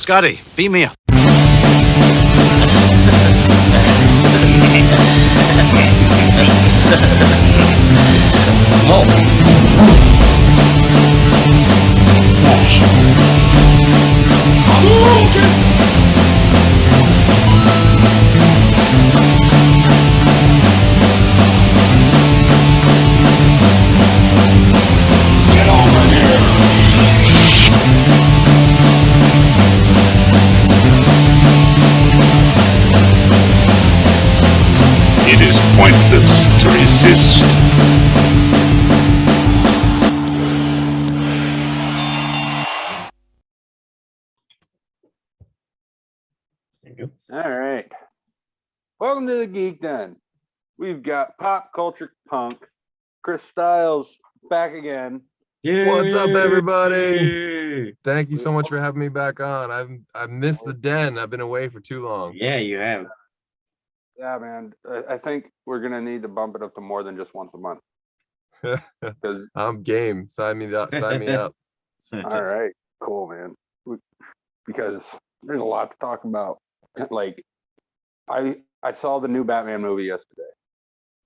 Scotty, beam me up. Smash. Get over here! It is pointless to resist. All right. Welcome to the Geek Den. We've got pop culture punk. Chris Styles back again. What's up, everybody? Thank you so much for having me back on. I've missed the den. I've been away for too long. Yeah, you have. Yeah, man. I think we're gonna need to bump it up to more than just once a month. 'Cause- I'm game. Sign me up. Sign me up. all right, cool, man. Because there's a lot to talk about. Like, I saw the new Batman movie yesterday.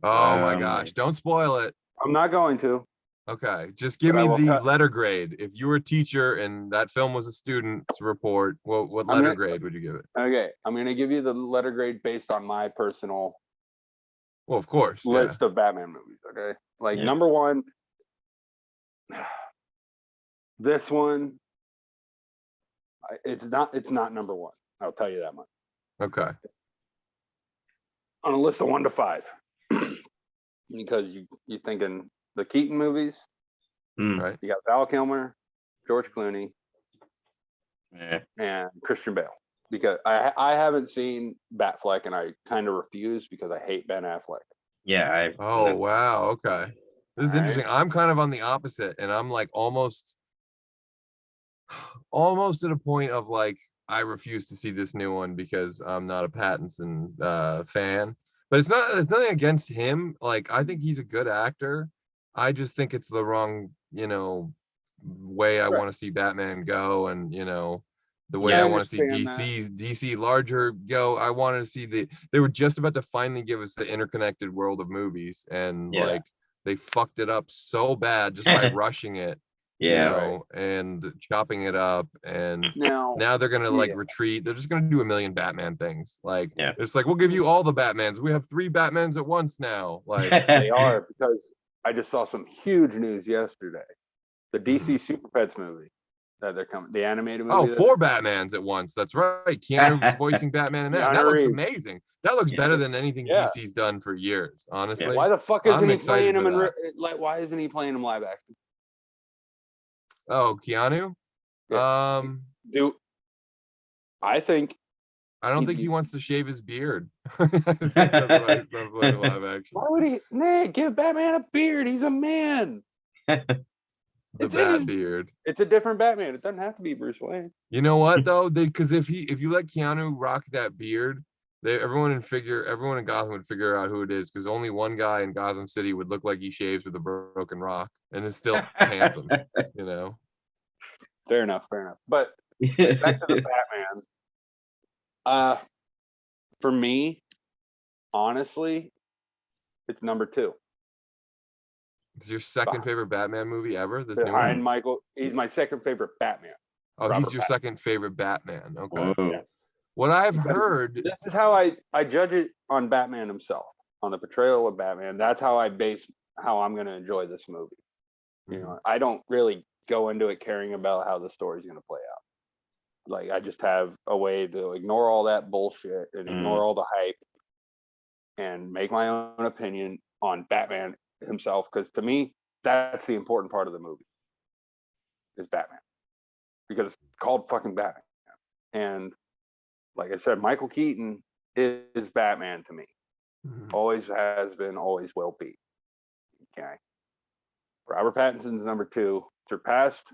Oh my gosh! Don't spoil it. I'm not going to. Okay, just give But I me will the cut- letter grade. If you were a teacher and that film was a student's report, what I'm letter gonna- grade would you give it? Okay, I'm gonna give you the letter grade based on my personal Well, of course. Yeah. list of Batman movies. Okay, like number one, this one. It's not number one. I'll tell you that much. Okay. On a list of 1 to 5, because you're thinking the Keaton movies. Right. You got Val Kilmer, George Clooney, Yeah. and Christian Bale. Because I haven't seen Batfleck, and I kind of refuse because I hate Ben Affleck. Yeah, Oh wow. Okay. This is All right. interesting. I'm kind of on the opposite, and I'm like almost at a point of like I refuse to see this new one because I'm not a Pattinson fan. But it's nothing against him. Like I think he's a good actor. I just think it's the wrong, way I want to see Batman go, and the way Yeah, I I want to see understand DC larger go. I wanted to see they were just about to finally give us the interconnected world of movies, and Yeah. like they fucked it up so bad just by rushing it. yeah. And chopping it up, and Now they're gonna like yeah. retreat. They're just gonna do a million Batman things. Like Yeah. it's like we'll give you all the Batmans. We have 3 Batmans at once now. Like they are, because I just saw some huge news yesterday. The DC Super Pets movie that they're coming, the animated movie. 4 Batmans at once. That's right. Keanu's voicing Batman in that. Keanu That looks Reeves. amazing. That looks better than anything Yeah. DC's done for years. Honestly. Why the fuck isn't I'm he excited playing him for in that. like? Why isn't he playing him live action? Oh, Keanu. Yeah. Dude, I think. I don't think he wants to shave his beard. I think that's why he's not playing live action. Why would he? Nah, give Batman a beard. He's a man. The It's in his- bat beard. It's a different Batman. It doesn't have to be Bruce Wayne. You know what though? Because if you let Keanu rock that beard, everyone in Gotham would figure out who it is. Because only one guy in Gotham City would look like he shaves with a broken rock and is still handsome. Fair enough. But back to the Batman. For me, honestly, it's number 2. It's your second favorite Batman movie ever? This new Behind one? Michael, he's my second favorite Batman. Oh, Robert he's your Pattinson. second favorite Batman. Okay. Whoa. Yes. What I've heard. This is how I judge it on Batman himself, on the portrayal of Batman. That's how I base how I'm going to enjoy this movie. I don't really go into it caring about how the story's going to play out. Like, I just have a way to ignore all that bullshit and ignore all the hype and make my own opinion on Batman himself. Because to me, that's the important part of the movie, is Batman. Because it's called fucking Batman. And like I said, Michael Keaton is Batman to me. Always has been, always will be. Okay. Robert Pattinson's number 2. Surpassed.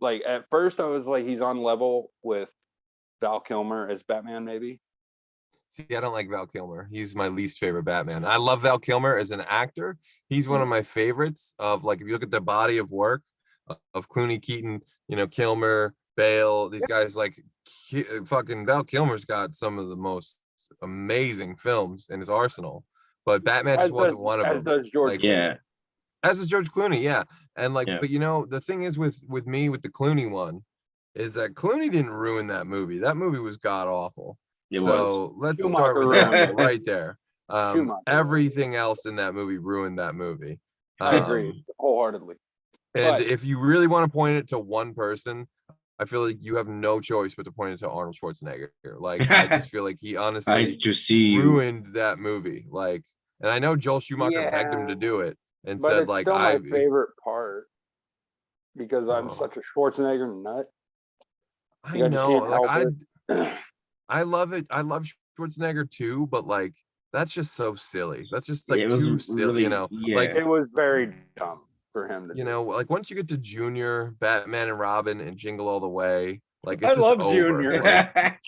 Like, at first I was like, he's on level with Val Kilmer as Batman, maybe. See, I don't like Val Kilmer. He's my least favorite Batman. I love Val Kilmer as an actor. He's one of my favorites of, like, if you look at the body of work of Clooney, Keaton, Kilmer, Bale, these guys, like fucking Val Kilmer's got some of the most amazing films in his arsenal, but Batman just wasn't one of as them. does George Like, Yeah. as is George Clooney, yeah. And like, Yeah. but you know, the thing is with me with the Clooney one is that Clooney didn't ruin that movie. That movie was god awful. It So let's Schumacher start with ruined that it. right there. Schumacher. Everything else in that movie ruined that movie. I agree wholeheartedly. And But- if you really want to point it to one person, I feel like you have no choice but to point it to Arnold Schwarzenegger. Like, I just feel like he I honestly to see you. ruined that movie. Like, and I know Joel Schumacher begged him to do it and But said, it's like, still my if- favorite part because I'm Oh. such a Schwarzenegger nut. I You just know, can't like, help I love it. I love Schwarzenegger too, but like, that's just so silly. That's just like It was too silly, really- you know. yeah. Like, It was very dumb for him to you do. know, like once you get to Junior, Batman and Robin, and Jingle All the Way, like it's I just love over. Junior. Like,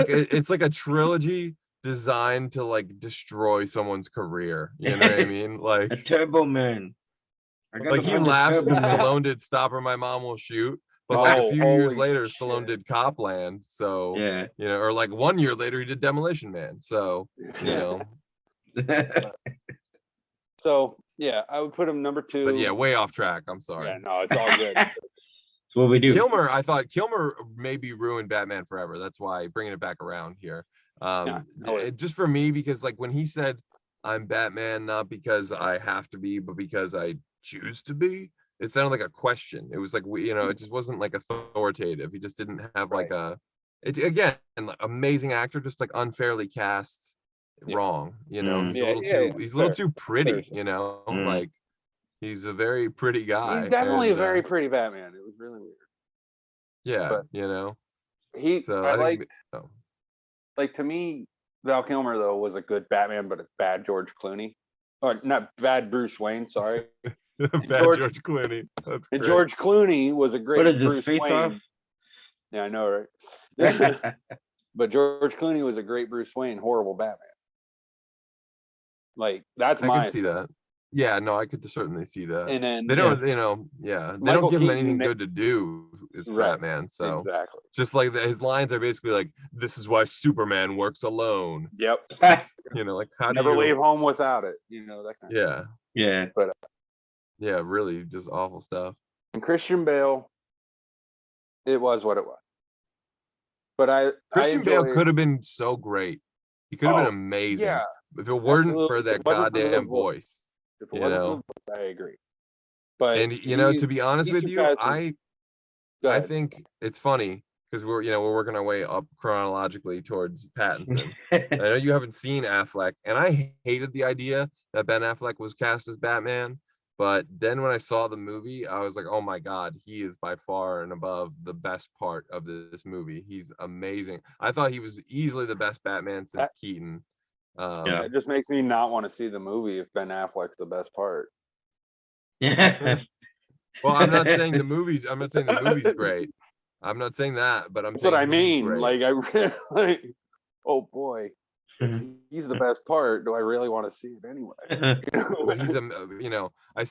it's like a trilogy designed to like destroy someone's career. You know what I mean? Like, A Turbo Man. I got like a he bunch of laughs Turbo because Man. Stallone did Stop or My Mom Will Shoot, but like a Oh, few years holy later, shit. Stallone did Copland. So Yeah. you know, or like 1 year later, he did Demolition Man. So you know, So yeah, I would put him number 2. but yeah, way off track. I'm sorry. Yeah, no, it's all good. That's what we do. Kilmer, I thought Kilmer maybe ruined Batman Forever. That's why bringing it back around here. Just for me, because like when he said, "I'm Batman not because I have to be, but because I choose to be," it sounded like a question. It was like you know, it just wasn't like authoritative. He just didn't have like again, like, amazing actor, just like unfairly cast wrong. You know, he's a little too he's a little too pretty. You know, like. He's a very pretty guy. He's definitely and, a very pretty Batman. It was really weird. yeah, but you know. I think like to me, Val Kilmer though was a good Batman, but a bad George Clooney, or not bad Bruce Wayne. Sorry, bad George Clooney. That's and great. George Clooney was a great What is this, Bruce Face Wayne. Off? Yeah, I know, right? But George Clooney was a great Bruce Wayne, horrible Batman. Like that's I my can see that. Yeah, no, I could certainly see that. And then They don't, you know, they Michael don't give him Keaton anything ma- good to do as Right, Batman. So exactly. just like his lines are basically like, "This is why Superman works alone." Yep. You know, like how Never do you? leave home without it. You know that kind of Yeah, Yeah. yeah, really, just awful stuff. And Christian Bale, it was what it was. But Christian I Bale enjoyed- could have been so great. He could have been amazing. Yeah, If it weren't absolutely. for If that it wasn't for the goddamn voice. voice. if it you wasn't know. for the voice, I agree. But And you know, to be honest with you, surpasses- I Go I ahead. think it's funny because we're working our way up chronologically towards Pattinson. I know you haven't seen Affleck, and I hated the idea that Ben Affleck was cast as Batman. But then when I saw the movie, I was like, oh my God, he is by far and above the best part of this movie. He's amazing. I thought he was easily the best Batman since Keaton. Yeah. It just makes me not want to see the movie if Ben Affleck's the best part. Well, I'm not saying the movie's great. I'm not saying that, but I'm That's saying what I he's mean. great. Like I really, oh boy, if he's the best part. Do I really want to see it anyway? But he's I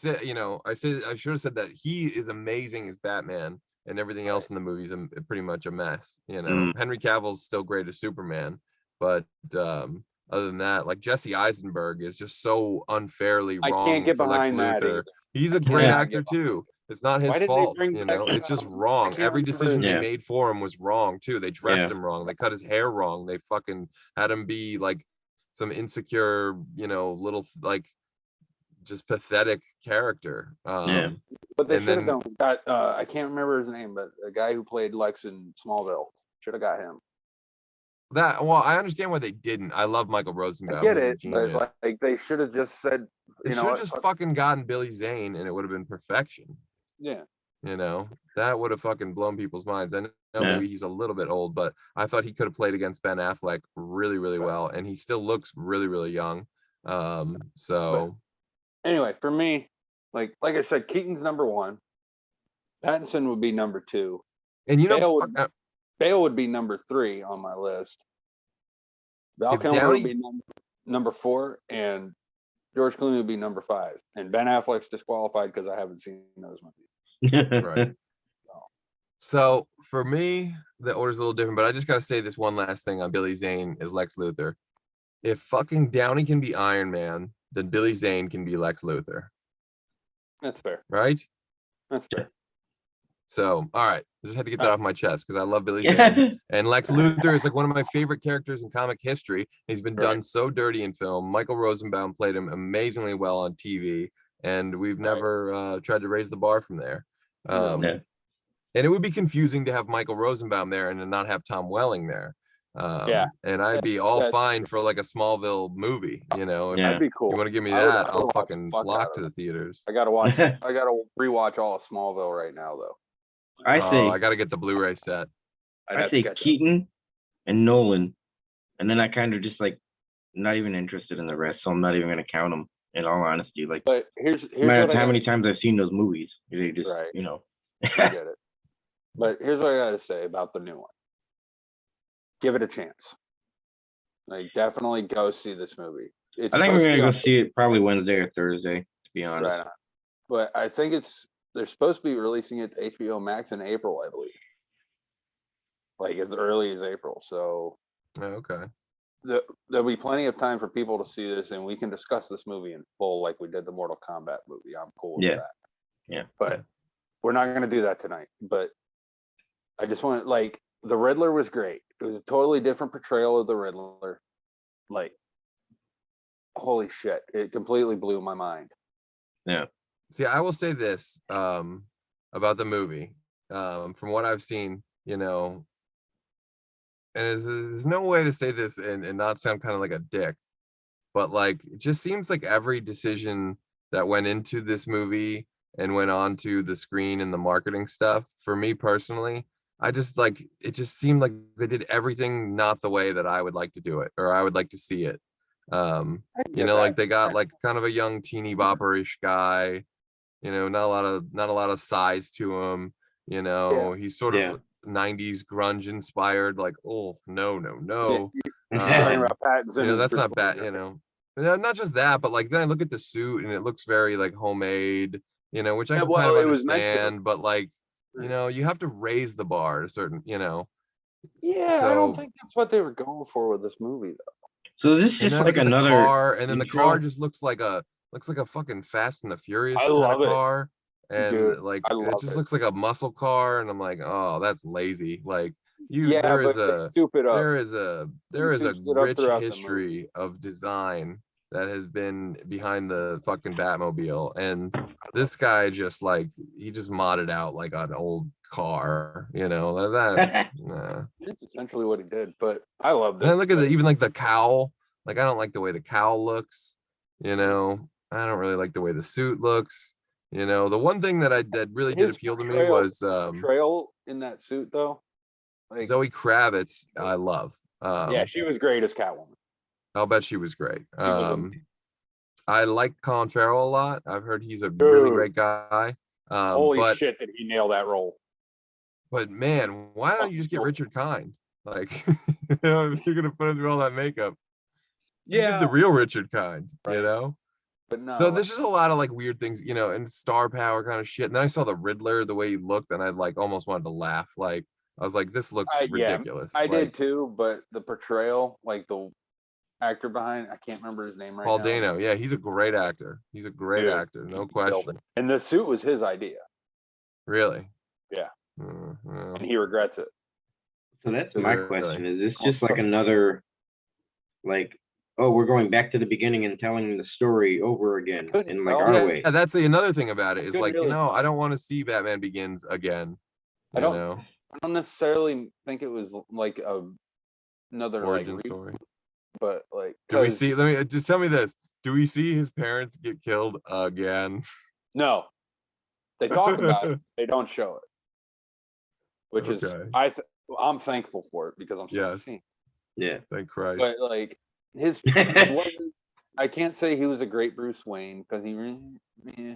should have said that he is amazing as Batman, and everything else in the movie's pretty much a mess. Henry Cavill's still great as Superman, but other than that, like Jesse Eisenberg is just so unfairly I wrong can't get for Lex behind that Luthor. either. He's a I great cannot actor get too. It's not his Why did they fault, bring back it's just I wrong. can't Every remember decision his they name. made for him was wrong too. They dressed Yeah. him wrong. They cut his hair wrong. They fucking had him be like some insecure, little like just pathetic character. Yeah. But they and should have then- got I can't remember his name, but the guy who played Lex in Smallville should have got him. I understand why they didn't. I love Michael Rosenbaum. I get He's a it, genius. but like they should have just said, They you should know, have just fucking gotten Billy Zane and it would have been perfection. yeah. That would have fucking blown people's minds. I know Yeah. maybe he's a little bit old, but I thought he could have played against Ben Affleck really, really well, and he still looks really, really young. So Anyway, for me, like I said, Keaton's number 1. Pattinson would be number 2. and Bale would be number 3 on my list. Val If Kilmer Downey- would be number 4, and George Clooney would be number 5. And Ben Affleck's disqualified because I haven't seen those movies. right. So for me, the order's a little different, but I just gotta say this one last thing on Billy Zane as Lex Luthor. If fucking Downey can be Iron Man, then Billy Zane can be Lex Luthor. That's fair. Right? That's fair. So, all right. I just had to get that off my chest because I love Billy Zane. And Lex Luthor is like one of my favorite characters in comic history. He's been done so dirty in film. Michael Rosenbaum played him amazingly well on TV, and we've never tried to raise the bar from there. And it would be confusing to have Michael Rosenbaum there and to not have Tom Welling there. And I'd be all fine for like a Smallville movie, you know. If that'd be cool. you want to give me that, I'll fucking flock to the theaters. I gotta watch. I gotta rewatch all of Smallville right now, though. I gotta get the Blu-ray set. I say Keaton and Nolan, and then I kind of just like not even interested in the rest, so I'm not even gonna count them. In all honesty, like, but here's no matter how many times I've seen those movies, they just you know. I get it. But here's what I gotta say about the new one. Give it a chance. Like, definitely go see this movie. I think we're gonna go see it probably Wednesday or Thursday, to be honest. Right on. But I think they're supposed to be releasing it to HBO Max in April, I believe. Like as early as April. So okay. There'll be plenty of time for people to see this, and we can discuss this movie in full like we did the Mortal Kombat movie. I'm cool with that. Yeah. But we're not gonna do that tonight. But I just want like the Riddler was great. It was a totally different portrayal of the Riddler. Like, holy shit. It completely blew my mind. Yeah. See, I will say this about the movie. From what I've seen, you know, and there's no way to say this and not sound kind of like a dick, but like it just seems like every decision that went into this movie and went on to the screen and the marketing stuff, for me personally, I just like it just seemed like they did everything not the way that I would like to do it or I would like to see it. You know, like they got like kind of a young teeny bopperish guy, you know, not a lot of size to him, you know. He's sort of 90s grunge inspired, like, oh no. Talking about Pattinson, you know, that's not bad, you know. Not just that, but like then I look at the suit and it looks very like homemade, you know, which I can kind of understand, but like, you know, you have to raise the bar a certain, you know. Yeah, I don't think that's what they were going for with this movie though. So this is like another car, and then the car just looks like a fucking Fast and the Furious kind of car. And dude, like it just looks like a muscle car, and I'm like, oh, that's lazy. Like there is a rich history of design that has been behind the fucking Batmobile, and this guy just like he just modded out like an old car, you know. That's That's essentially what he did. But I love this. And look at even like the cowl. Like I don't like the way the cowl looks, you know. I don't really like the way the suit looks. You know, the one thing that really did appeal to me was portrayal in that suit though. Like, Zoe Kravitz, I love. Yeah, she was great as Catwoman. I'll bet she was great. I like Colin Farrell a lot. I've heard he's a really great guy. Holy shit, did he nail that role? But man, why don't you just get Richard Kind? Like, you know, if you're gonna put him through all that makeup, get the real Richard Kind, you know. But no, so there's just a lot of like weird things, you know, and star power kind of shit. And then I saw the Riddler, the way he looked, and I like almost wanted to laugh. Like I was like, this looks ridiculous. I did too, but the portrayal, like the actor behind, I can't remember his name right now. Paul now. Dano, yeah, he's a great actor. He's a great actor, no question. And the suit was his idea. Really? Yeah. And he regrets it. So that's my question. Is this just like another, like, oh, we're going back to the beginning and telling the story over again in like our way? Yeah, that's another thing about it is like, you know, I don't want to see Batman Begins again. I don't necessarily think it was like another origin story. But like, do we see? Let me just tell me this: do we see his parents get killed again? No, they talk about it. They don't show it, which is I'm thankful for it because I'm so seeing. Yeah, thank Christ. But like I can't say he was a great Bruce Wayne because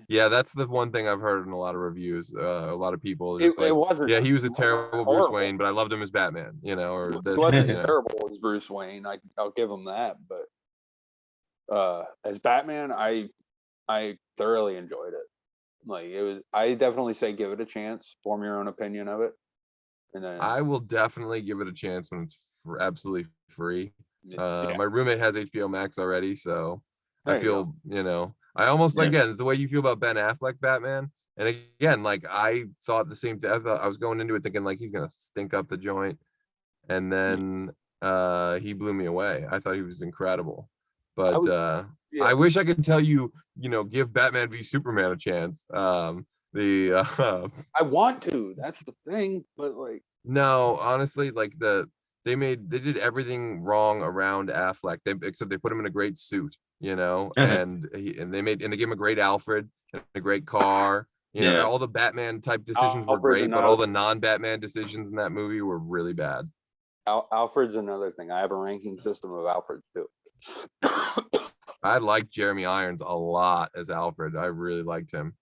yeah, that's the one thing I've heard in a lot of reviews. A lot of people just it wasn't. Yeah, he was a terrible Bruce Wayne, but I loved him as Batman. You know, or this, wasn't terrible as Bruce Wayne. I'll give him that. But as Batman, I thoroughly enjoyed it. Like it was. I definitely say give it a chance. Form your own opinion of it. And then I will definitely give it a chance when it's absolutely free. yeah, My roommate has HBO Max already, so there I you feel, I almost Yeah. again, it's the way you feel about Ben Affleck Batman. And again, like I thought the same thing. I thought I was going into it thinking like he's gonna stink up the joint, and then he blew me away. I thought he was incredible. I But was yeah. I wish I could tell you, give Batman v Superman a chance. I want to. That's the thing, but like No, honestly, like they did everything wrong around Affleck. Except they put him in a great suit, and they gave him a great Alfred and a great car. Yeah. All the Batman type decisions were Alfred's great, but all the another non-Batman decisions in that movie were really bad. Alfred's another thing. I have a ranking system of Alfreds too. I liked Jeremy Irons a lot as Alfred. I really liked him.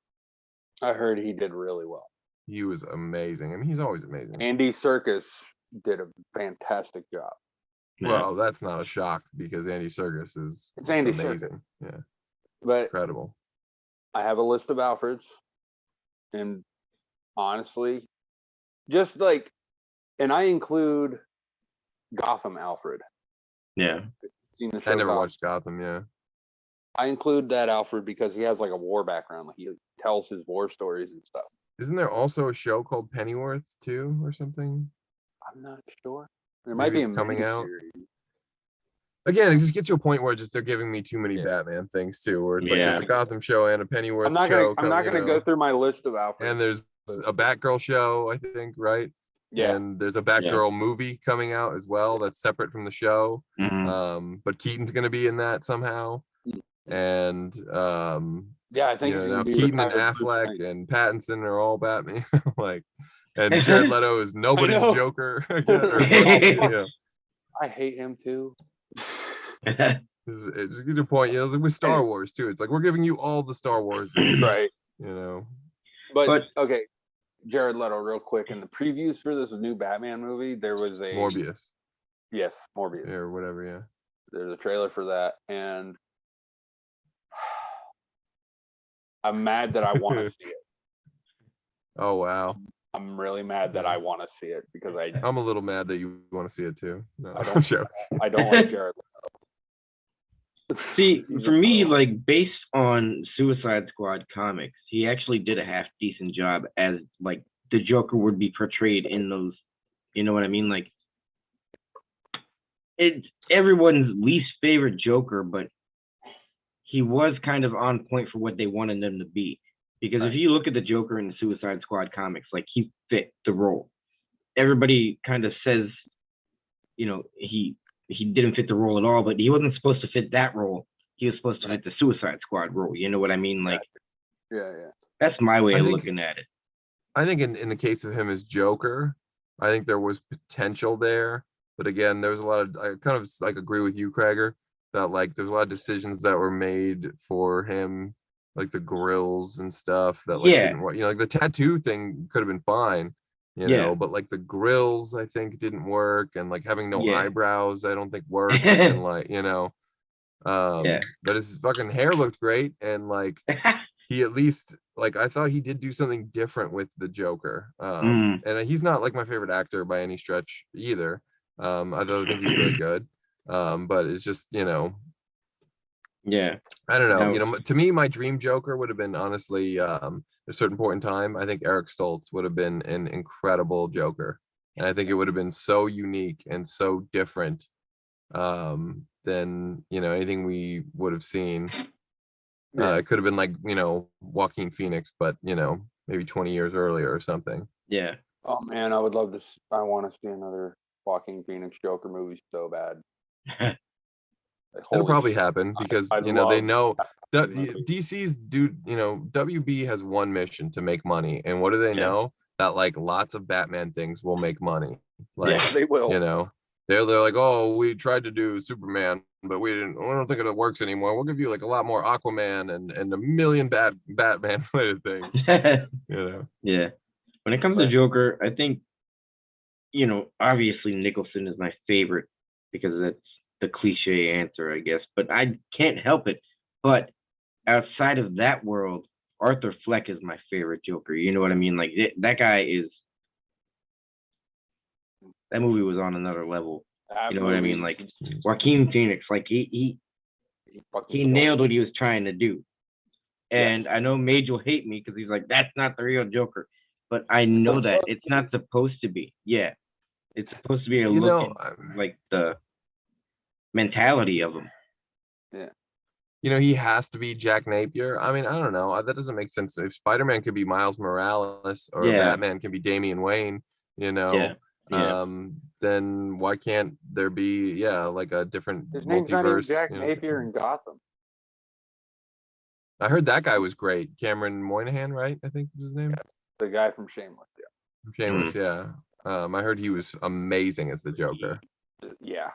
I heard he did really well. He was amazing. I mean, he's always amazing. Andy Serkis did a fantastic job. Well, that's not a shock because Andy Serkis is It's Andy amazing. Serkis. Yeah, But incredible. I have a list of Alfreds, and honestly, just like, and I include Gotham Alfred. Yeah. Seen the show I never Gotham? watched Gotham. Yeah. I include that Alfred because he has like a war background. Like he tells his war stories and stuff. Isn't there also a show called Pennyworth too, or something? I'm not sure. There might Maybe be it's a coming out. miniseries. Again, it just gets to a point where they're giving me too many Yeah. Batman things too, where it's like Yeah. there's a Gotham show and a Pennyworth I'm not show. gonna go through my list of Alfreds. And there's a Batgirl show, I think, right? Yeah. And there's a Batgirl movie coming out as well that's separate from the show. Mhm. But Keaton's gonna be in that somehow. And Yeah, I think it's now gonna be Keaton and retired Bruce Affleck Wayne. and Pattinson are all Batman. Like, and Jared Leto is nobody's know. Joker. Yeah. I hate him too. It just gets to a point, it's like with Star Wars too. It's like we're giving you all the Star Wars, Right. But okay, Jared Leto, real quick. In the previews for this new Batman movie, there was a Morbius. Yes, Morbius. Or whatever, yeah. There's a trailer for that, and I'm mad that I want to see it. Oh wow. I'm really mad that I want to see it because I'm a little mad that you want to see it too. No, I don't- sure. I don't like Jared Leto. See, for me, like based on Suicide Squad comics, he actually did a half decent job as like the Joker would be portrayed in those. You know what I mean? Like it's everyone's least favorite Joker, but he was kind of on point for what they wanted him to be. Because if you look at the Joker in the Suicide Squad comics, like he fit the role. Everybody kind of says, he didn't fit the role at all, but he wasn't supposed to fit that role. He was supposed to fit the Suicide Squad role. You know what I mean? Like, Yeah. that's my way of think- looking at it. I think in the case of him as Joker, I think there was potential there. But again, there was a lot of, I kind of like agree with you, Krager, that like there's a lot of decisions that were made for him, like the grills and stuff that like didn't work. Like the tattoo thing could have been fine, but like the grills I think didn't work, and like having no eyebrows I don't think worked. And like, but his fucking hair looked great, and like he at least, like, I thought he did do something different with the Joker. And he's not like my favorite actor by any stretch either. I think he's really good. But it's just, I don't know. To me, my dream Joker would have been honestly, at a certain point in time, I think Eric Stoltz would have been an incredible Joker. And I think it would have been so unique and so different than, anything we would have seen. It could have been like, Joaquin Phoenix, but, maybe 20 years earlier or something. Yeah. Oh man, I would love to. I want to see another Joaquin Phoenix Joker movie so bad. Like, It'll holy probably shit. happen because, I'd they love know that movie. DC's WB has one mission to make money. And what do they know? That like lots of Batman things will make money. Like, Yeah, they will. They're like, oh, we tried to do Superman, but we don't think it works anymore. We'll give you like a lot more Aquaman and a million Batman related things. Yeah. When it comes to Joker, I think, obviously Nicholson is my favorite because that's the cliche answer, I guess, but I can't help it. But outside of that world, Arthur Fleck is my favorite Joker. You know what I mean? Like that guy is that movie was on another level. That You know what I mean? movie, Like Joaquin Phoenix, like he fucking he killed nailed it. what he was trying to do. And I know Mage will hate me because he's like, that's not the real Joker. But I know that it's not supposed to be. Yeah. It's supposed to be a You look know, at, like the mentality of him. you know, he has to be Jack Napier. I mean, I don't know. That doesn't make sense. If Spider-Man could be Miles Morales or Yeah. Batman can be Damian Wayne, you know, Yeah. Yeah. then why can't there be, like a different His name's not even multiverse? Jack you know? Napier in Gotham. I heard that guy was great. Cameron Moynihan, right? I think was his name. The guy from Shameless. Shameless, yeah. I heard he was amazing as the Joker. Yeah,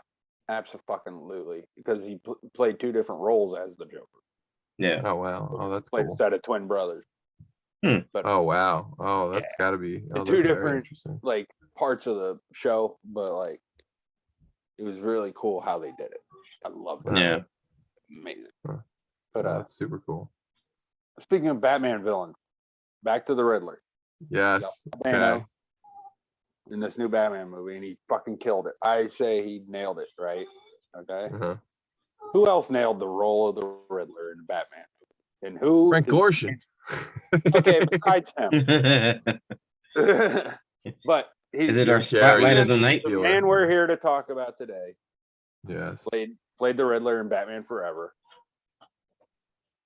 absolutely. Because he played two different roles as the Joker. Yeah. Oh wow. Oh, that's Played cool. a set of twin brothers. Hmm. But Oh wow. Oh, that's got to be. Oh, two that's very different interesting. like parts of the show, but like it was really cool how they did it. I loved it. Yeah. Amazing. Huh. But Oh, that's super cool. speaking of Batman villains, back to the Riddler. Yes. Dano Okay. in this new Batman movie, and he fucking killed it. I say he nailed it, right? Okay. Uh-huh. Who else nailed the role of the Riddler in Batman? And who? Frank Gorshin. Okay, besides him. But he's Is it our Jim Carrey, spotlight of the Scene night? the Stealer. man we're here to talk about today. Yes. Played the Riddler in Batman Forever.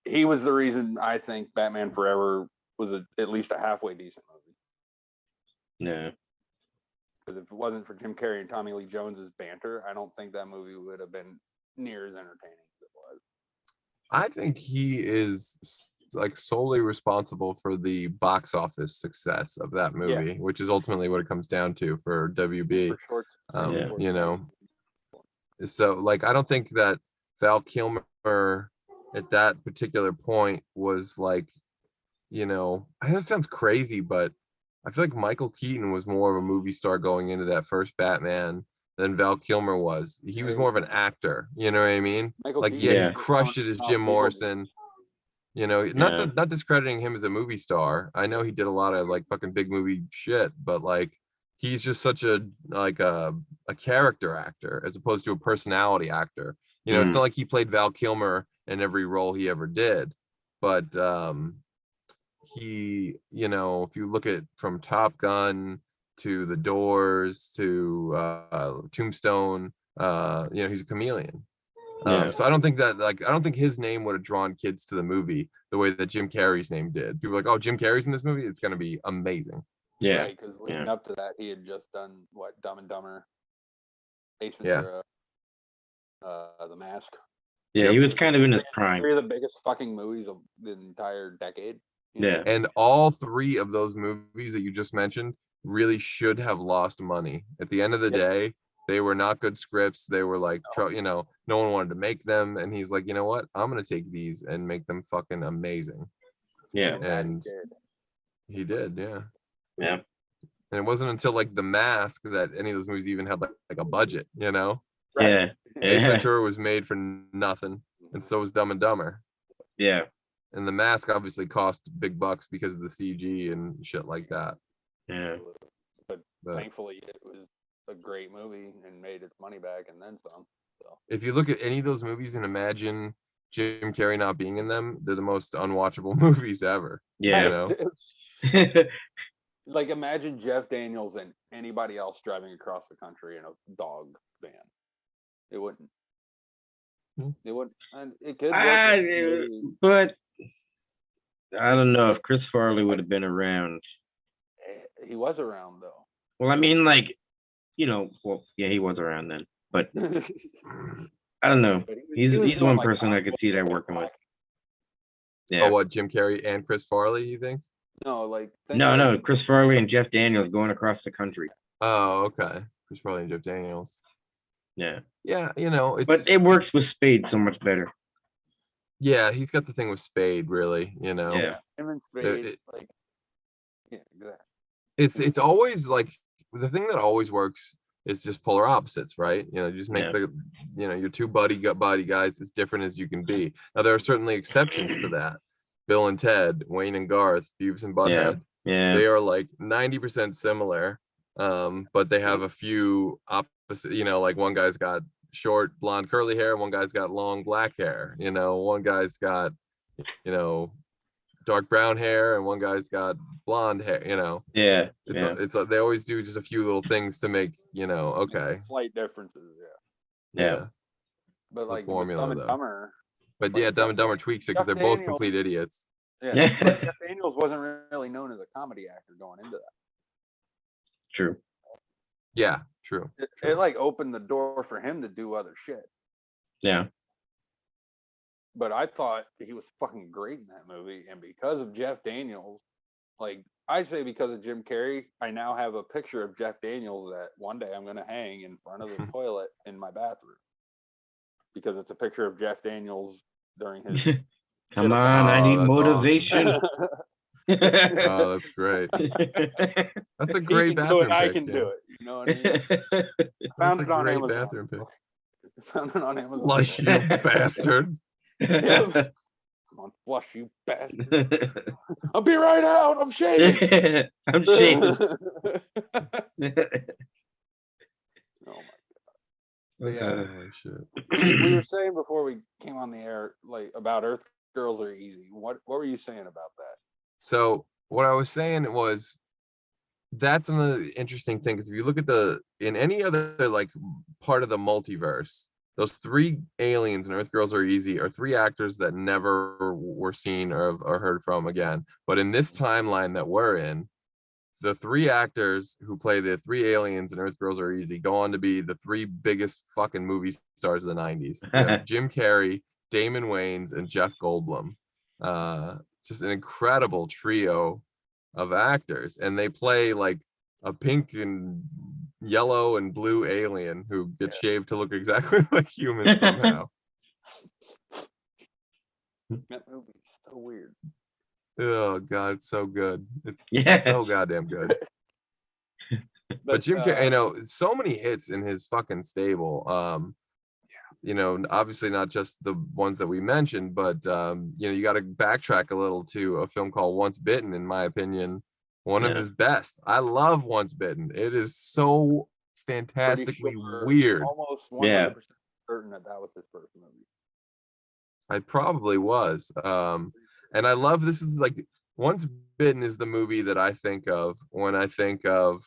He was the reason I think Batman Forever was at least a halfway decent movie. Yeah. Because if it wasn't for Jim Carrey and Tommy Lee Jones's banter, I don't think that movie would have been near as entertaining as it was. I think he is like solely responsible for the box office success of that movie, which is ultimately what it comes down to for WB. For shorts, Yeah. You know, so like I don't think that Val Kilmer at that particular point was like, you know, I know it sounds crazy, but I feel like Michael Keaton was more of a movie star going into that first Batman than Val Kilmer was. He was more of an actor, you know what I mean? Michael Like, Keaton he Yeah. crushed it as Jim Morrison. You know, Yeah. not discrediting him as a movie star. I know he did a lot of like fucking big movie shit, but like he's just such a like a character actor as opposed to a personality actor. You know, it's not like he played Val Kilmer in every role he ever did, but he, you know, if you look at from Top Gun to The Doors to Tombstone, you know, he's a chameleon. So I don't think that I don't think his name would have drawn kids to the movie the way that Jim Carrey's name did. People were like, oh, Jim Carrey's in this movie, it's gonna be amazing. Yeah. Right, because leading up to that, he had just done what, Dumb and Dumber, Ace Yeah. Ventura, The Mask. Yeah, he was kind of in his prime. Three of the biggest fucking movies of the entire decade. Yeah. And all three of those movies that you just mentioned really should have lost money. At the end of the day, they were not good scripts. They were like, you know, no one wanted to make them. And he's like, you know what? I'm going to take these and make them fucking amazing. Yeah. And he did, yeah. Yeah. And it wasn't until like The Mask that any of those movies even had like a budget, you know? Yeah. Ace Yeah. Ventura was made for nothing. And so was Dumb and Dumber. Yeah. And The Mask obviously cost big bucks because of the CG and shit like that. Yeah. But thankfully, it was a great movie and made its money back and then some. So If you look at any of those movies and imagine Jim Carrey not being in them, they're the most unwatchable movies ever. Yeah. You know? like imagine Jeff Daniels and anybody else driving across the country in a dog van. It wouldn't. It wouldn't. And it could work. But I don't know if Chris Farley would have been around. He was around though. Well, I mean, like, you know, well, yeah, he was around then, but I don't know. He's one person I could see that working with. Yeah. Oh, what, Jim Carrey and Chris Farley, you think? No, like no, Chris Farley and Jeff Daniels going across the country. Oh, okay. Chris Farley and Jeff Daniels. Yeah. Yeah, you know, it's, but it works with Spade so much better. Yeah, he's got the thing with Spade, really, you know. Yeah. Him and Spade, like, yeah, exactly. It's always like the thing that always works is just polar opposites, right? You know, you just make the, you know, your two buddy guys as different as you can be. Now there are certainly exceptions to that. Bill and Ted, Wayne and Garth, Beavis and Butthead. Yeah. They are like 90% similar. But they have a few opposite, like one guy's got short blonde curly hair, one guy's got long black hair, one guy's got, dark brown hair, and one guy's got blonde hair, Yeah. They always do just a few little things to make, okay. Slight differences, Yeah. but like formula, Dumb and though. Dumber. But Like yeah, Dumb and Dumber tweaks it because they're both Daniels- complete idiots. Yeah, but Jeff Daniels wasn't really known as a comedy actor going into that. True. Yeah, true. It like opened the door for him to do other shit. Yeah. But I thought he was fucking great in that movie, and because of Jeff Daniels, like I say, because of Jim Carrey, I now have a picture of Jeff Daniels that one day I'm gonna hang in front of the toilet in my bathroom, because it's a picture of Jeff Daniels during his. Come on, I need that's motivation. Oh, that's great. That's a If he great can do bathroom it, I pick, can yeah. do it. You know what I mean? That's Found a it on great Amazon. bathroom pick. Found it on Amazon. Flush, you bastard. Yeah. Come on, flush, you bastard. I'll be right out. I'm shaving. I'm shaving. Oh my god. But yeah, Oh, shit. we were saying before we came on the air, like about Earth Girls Are Easy. What were you saying about that? So what I was saying was, that's another interesting thing, because if you look at in any other like part of the multiverse, those three aliens in Earth Girls Are Easy are three actors that never were seen or heard from again. But in this timeline that we're in, the three actors who play the three aliens in Earth Girls Are Easy go on to be the three biggest fucking movie stars of the 90s. You have Jim Carrey, Damon Wayans, and Jeff Goldblum. Just an incredible trio of actors, and they play like a pink and yellow and blue alien who gets shaved to look exactly like humans somehow. That movie's so weird. Oh god, it's so good. It's Yeah. so goddamn good. But Jim Carrey, so many hits in his fucking stable. Obviously not just the ones that we mentioned, but you got to backtrack a little to a film called Once Bitten, in my opinion, one of his best. I love Once Bitten. It is so fantastically weird. Almost 100% certain that was his first movie. I probably was. And I love, this is like, Once Bitten is the movie that I think of when I think of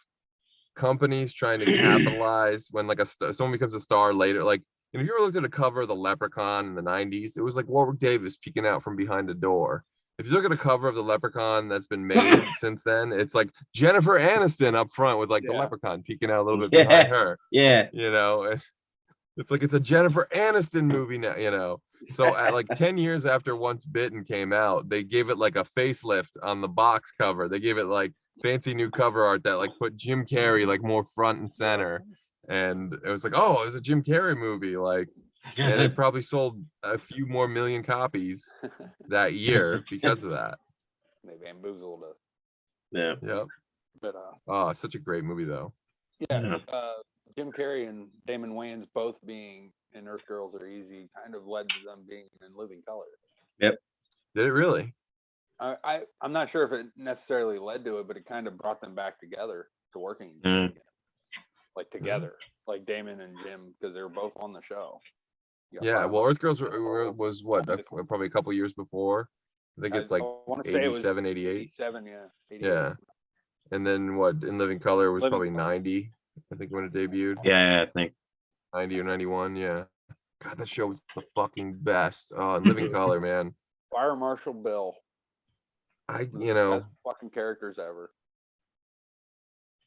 companies trying to capitalize when like someone becomes a star later. Like, if you ever looked at a cover of the Leprechaun in the 90s, it was like Warwick Davis peeking out from behind a door. If you look at a cover of the Leprechaun that's been made since then, it's like Jennifer Aniston up front with like the Leprechaun peeking out a little bit behind her. Yeah. It's like it's a Jennifer Aniston movie now, So at like 10 years after Once Bitten came out, they gave it like a facelift on the box cover. They gave it like fancy new cover art that like put Jim Carrey like more front and center. And it was like, oh, it was a Jim Carrey movie, like, and it probably sold a few more million copies that year because of that. They bamboozled us. Yeah. Yep. But such a great movie though. Yeah. Jim Carrey and Damon Wayans both being in Earth Girls Are Easy kind of led to them being in Living Color. Yep. Did it really? I'm not sure if it necessarily led to it, but it kind of brought them back together to working again. Like together, like Damon and Jim, because they were both on the show. Yeah, well, Earth Girls was what, probably a couple years before. I think it's like 87, 88. 87, yeah. 88. Yeah. And then what, In Living Color was probably 90, I think, when it debuted. Yeah, I think 90 or 91, yeah. God, that show was the fucking best. Oh, In Living Color, man. Fire Marshal Bill. Best fucking characters ever.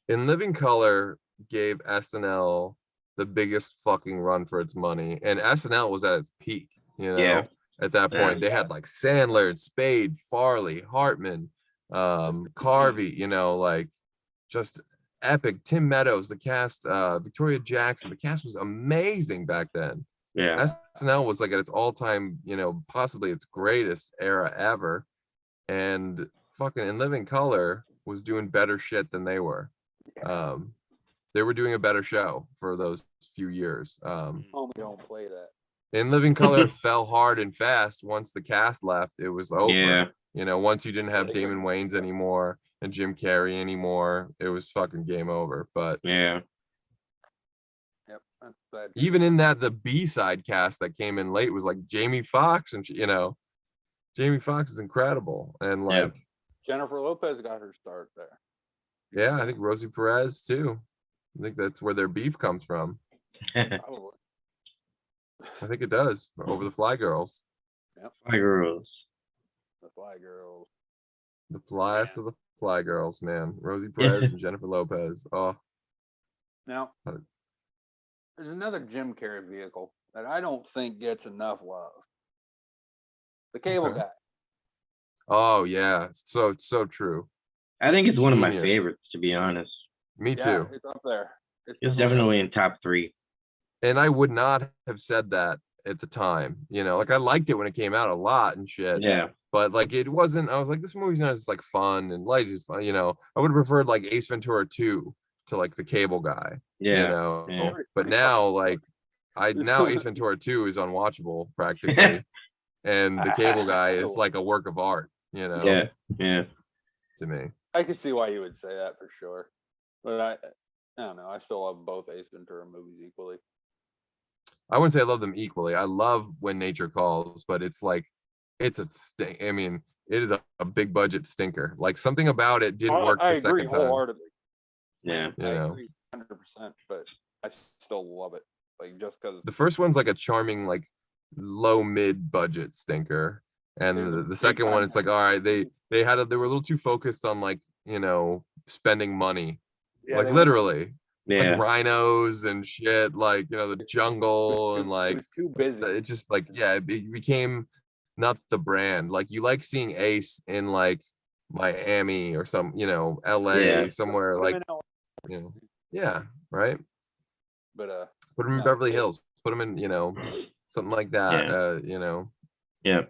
In Living Color gave SNL the biggest fucking run for its money, and SNL was at its peak. At that point, they had like Sandler, Spade, Farley, Hartman, Carvey. Like just epic. Tim Meadows, the cast, Victoria Jackson. The cast was amazing back then. Yeah, SNL was like at its all-time, possibly its greatest era ever, and fucking In Living Color was doing better shit than they were. They were doing a better show for those few years. We don't play that. In Living Color fell hard and fast once the cast left. It was over. Yeah. Once you didn't have Damon Wayans anymore, and Jim Carrey anymore, it was fucking game over. But Yeah. Yep, that's sad. even in that, the B-side cast that came in late was like Jamie Foxx, and Jamie Foxx is incredible. And like, Jennifer Lopez got her start there. yeah, I think Rosie Perez too. I think that's where their beef comes from. Probably. I think it does over the Fly Girls, My girls. The Fly Girls. the flyest of the Fly Girls, man. Rosie Perez and Jennifer Lopez. Oh, Now, there's another Jim Carrey vehicle that I don't think gets enough love. The Cable Okay. Guy. oh yeah, so true. I think it's one of my Genius. favorites, to be honest. Me Yeah, too. it's up there. It's definitely in top 3. And I would not have said that at the time. Like I liked it when it came out a lot and shit. Yeah. But like it wasn't. I was like, this movie's not as like fun and light as fun. I would have preferred like Ace Ventura 2 to like the Cable Guy. Yeah. Yeah. But now like now Ace Ventura 2 is unwatchable practically, and the Cable Guy is like a work of art. Yeah. Yeah. To me. I could see why you would say that for sure. But I don't know. I still love both Ace Ventura movies equally. I wouldn't say I love them equally. I love When Nature Calls, but it's like, it's a stink. I mean, it is a big budget stinker. Like something about it didn't work I the agree second time. wholeheartedly. Yeah. You I know, agree 100%, but I still love it. Like just because the first one's like a charming, like low mid budget stinker, and There's a the big second one, time it's like, all right, they were a little too focused on like spending money, yeah, like they went- literally. Yeah. Like rhinos and shit, like the jungle and it like was too busy. it just like it became not the brand. Like you like seeing Ace in like Miami or some LA Yeah. somewhere Put like 'em in LA, yeah, right. but Put him in no. Beverly Hills. Put him in something like that. Yeah.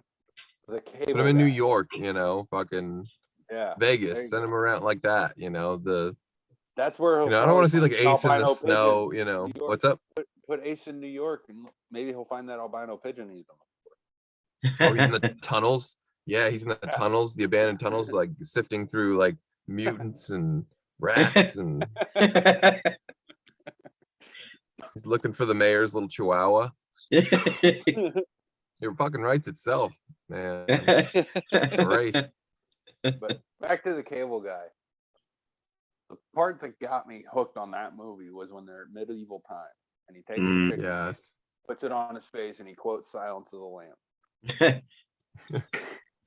The Put Cable him in New Guy. York. Fucking Yeah, Vegas. there you Send go. him around like that. That's where he'll I don't want to see like probably Ace in the albino snow. pigeon in New York. What's up? Put Ace in New York, and maybe he'll find that albino pigeon he's Oh, he's in the tunnels. Yeah, he's in the tunnels, the abandoned tunnels, like sifting through like mutants and rats, and he's looking for the mayor's little chihuahua. It fucking writes itself, man. Great. But back to the Cable Guy. The part that got me hooked on that movie was when they're at medieval time, and he takes the chicken, Yes. puts it on his face, and he quotes "Silence of the Lambs."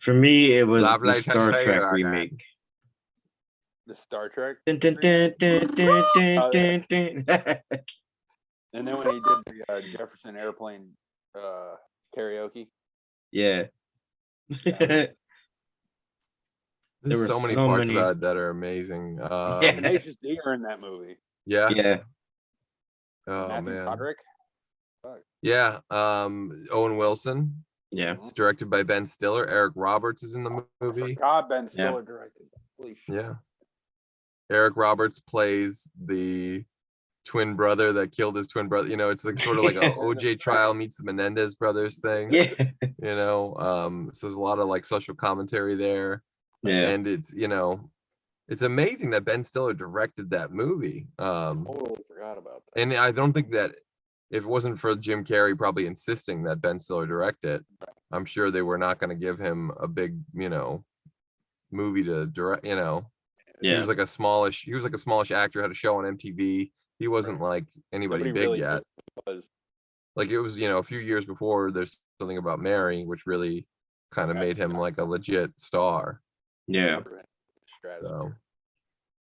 For me, it was Lovely the to Star see Trek you again. remake. The Star Trek. Dun, dun, dun, dun, dun, dun, dun, dun. And then when he did the Jefferson Airplane karaoke. Yeah. There's were so many so parts many- about it that are amazing. Tenacious D are in that movie. Yeah. Yeah. Oh Matthew man. Broderick. Yeah. Owen Wilson. Yeah. It's directed by Ben Stiller. Eric Roberts is in the movie. God, Ben Stiller directed. Holy shit. Yeah. Eric Roberts plays the twin brother that killed his twin brother. It's like sort of like a OJ trial meets the Menendez brothers thing. Yeah. So there's a lot of like social commentary there. Yeah. And it's it's amazing that Ben Stiller directed that movie. Totally forgot about that. And I don't think that if it wasn't for Jim Carrey probably insisting that Ben Stiller direct it, I'm sure they were not going to give him a big, movie to direct. He was like a smallish actor, had a show on MTV. He wasn't like anybody Nobody big really yet. was. Like it was, a few years before There's Something About Mary, which really kind of made him like a legit star. Yeah. So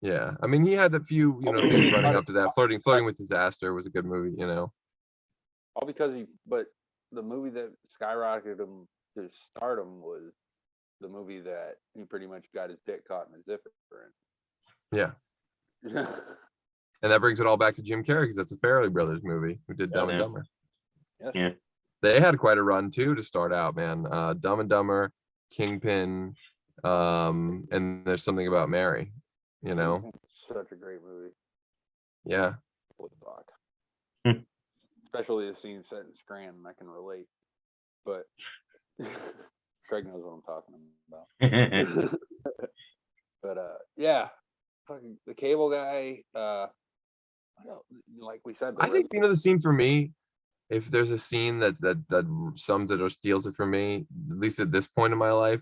yeah, I mean, he had a few, things running up to that. Flirting with Disaster was a good movie, All because but the movie that skyrocketed him to stardom was the movie that he pretty much got his dick caught in a zipper Yeah. in. And that brings it all back to Jim Carrey because that's a Farrelly Brothers movie who did Dumb and Yeah. Dumber. Yes. Yeah. They had quite a run too to start out, man. Dumb and Dumber, Kingpin, and There's Something About Mary. Such a great movie. Yeah. With Doc. Hmm. Especially the scene set in Scranton, I can relate. But Craig knows what I'm talking about. But yeah, Cable Guy. Like we said, I think the scene for me, if there's a scene that sums it or steals it for me, at least at this point in my life,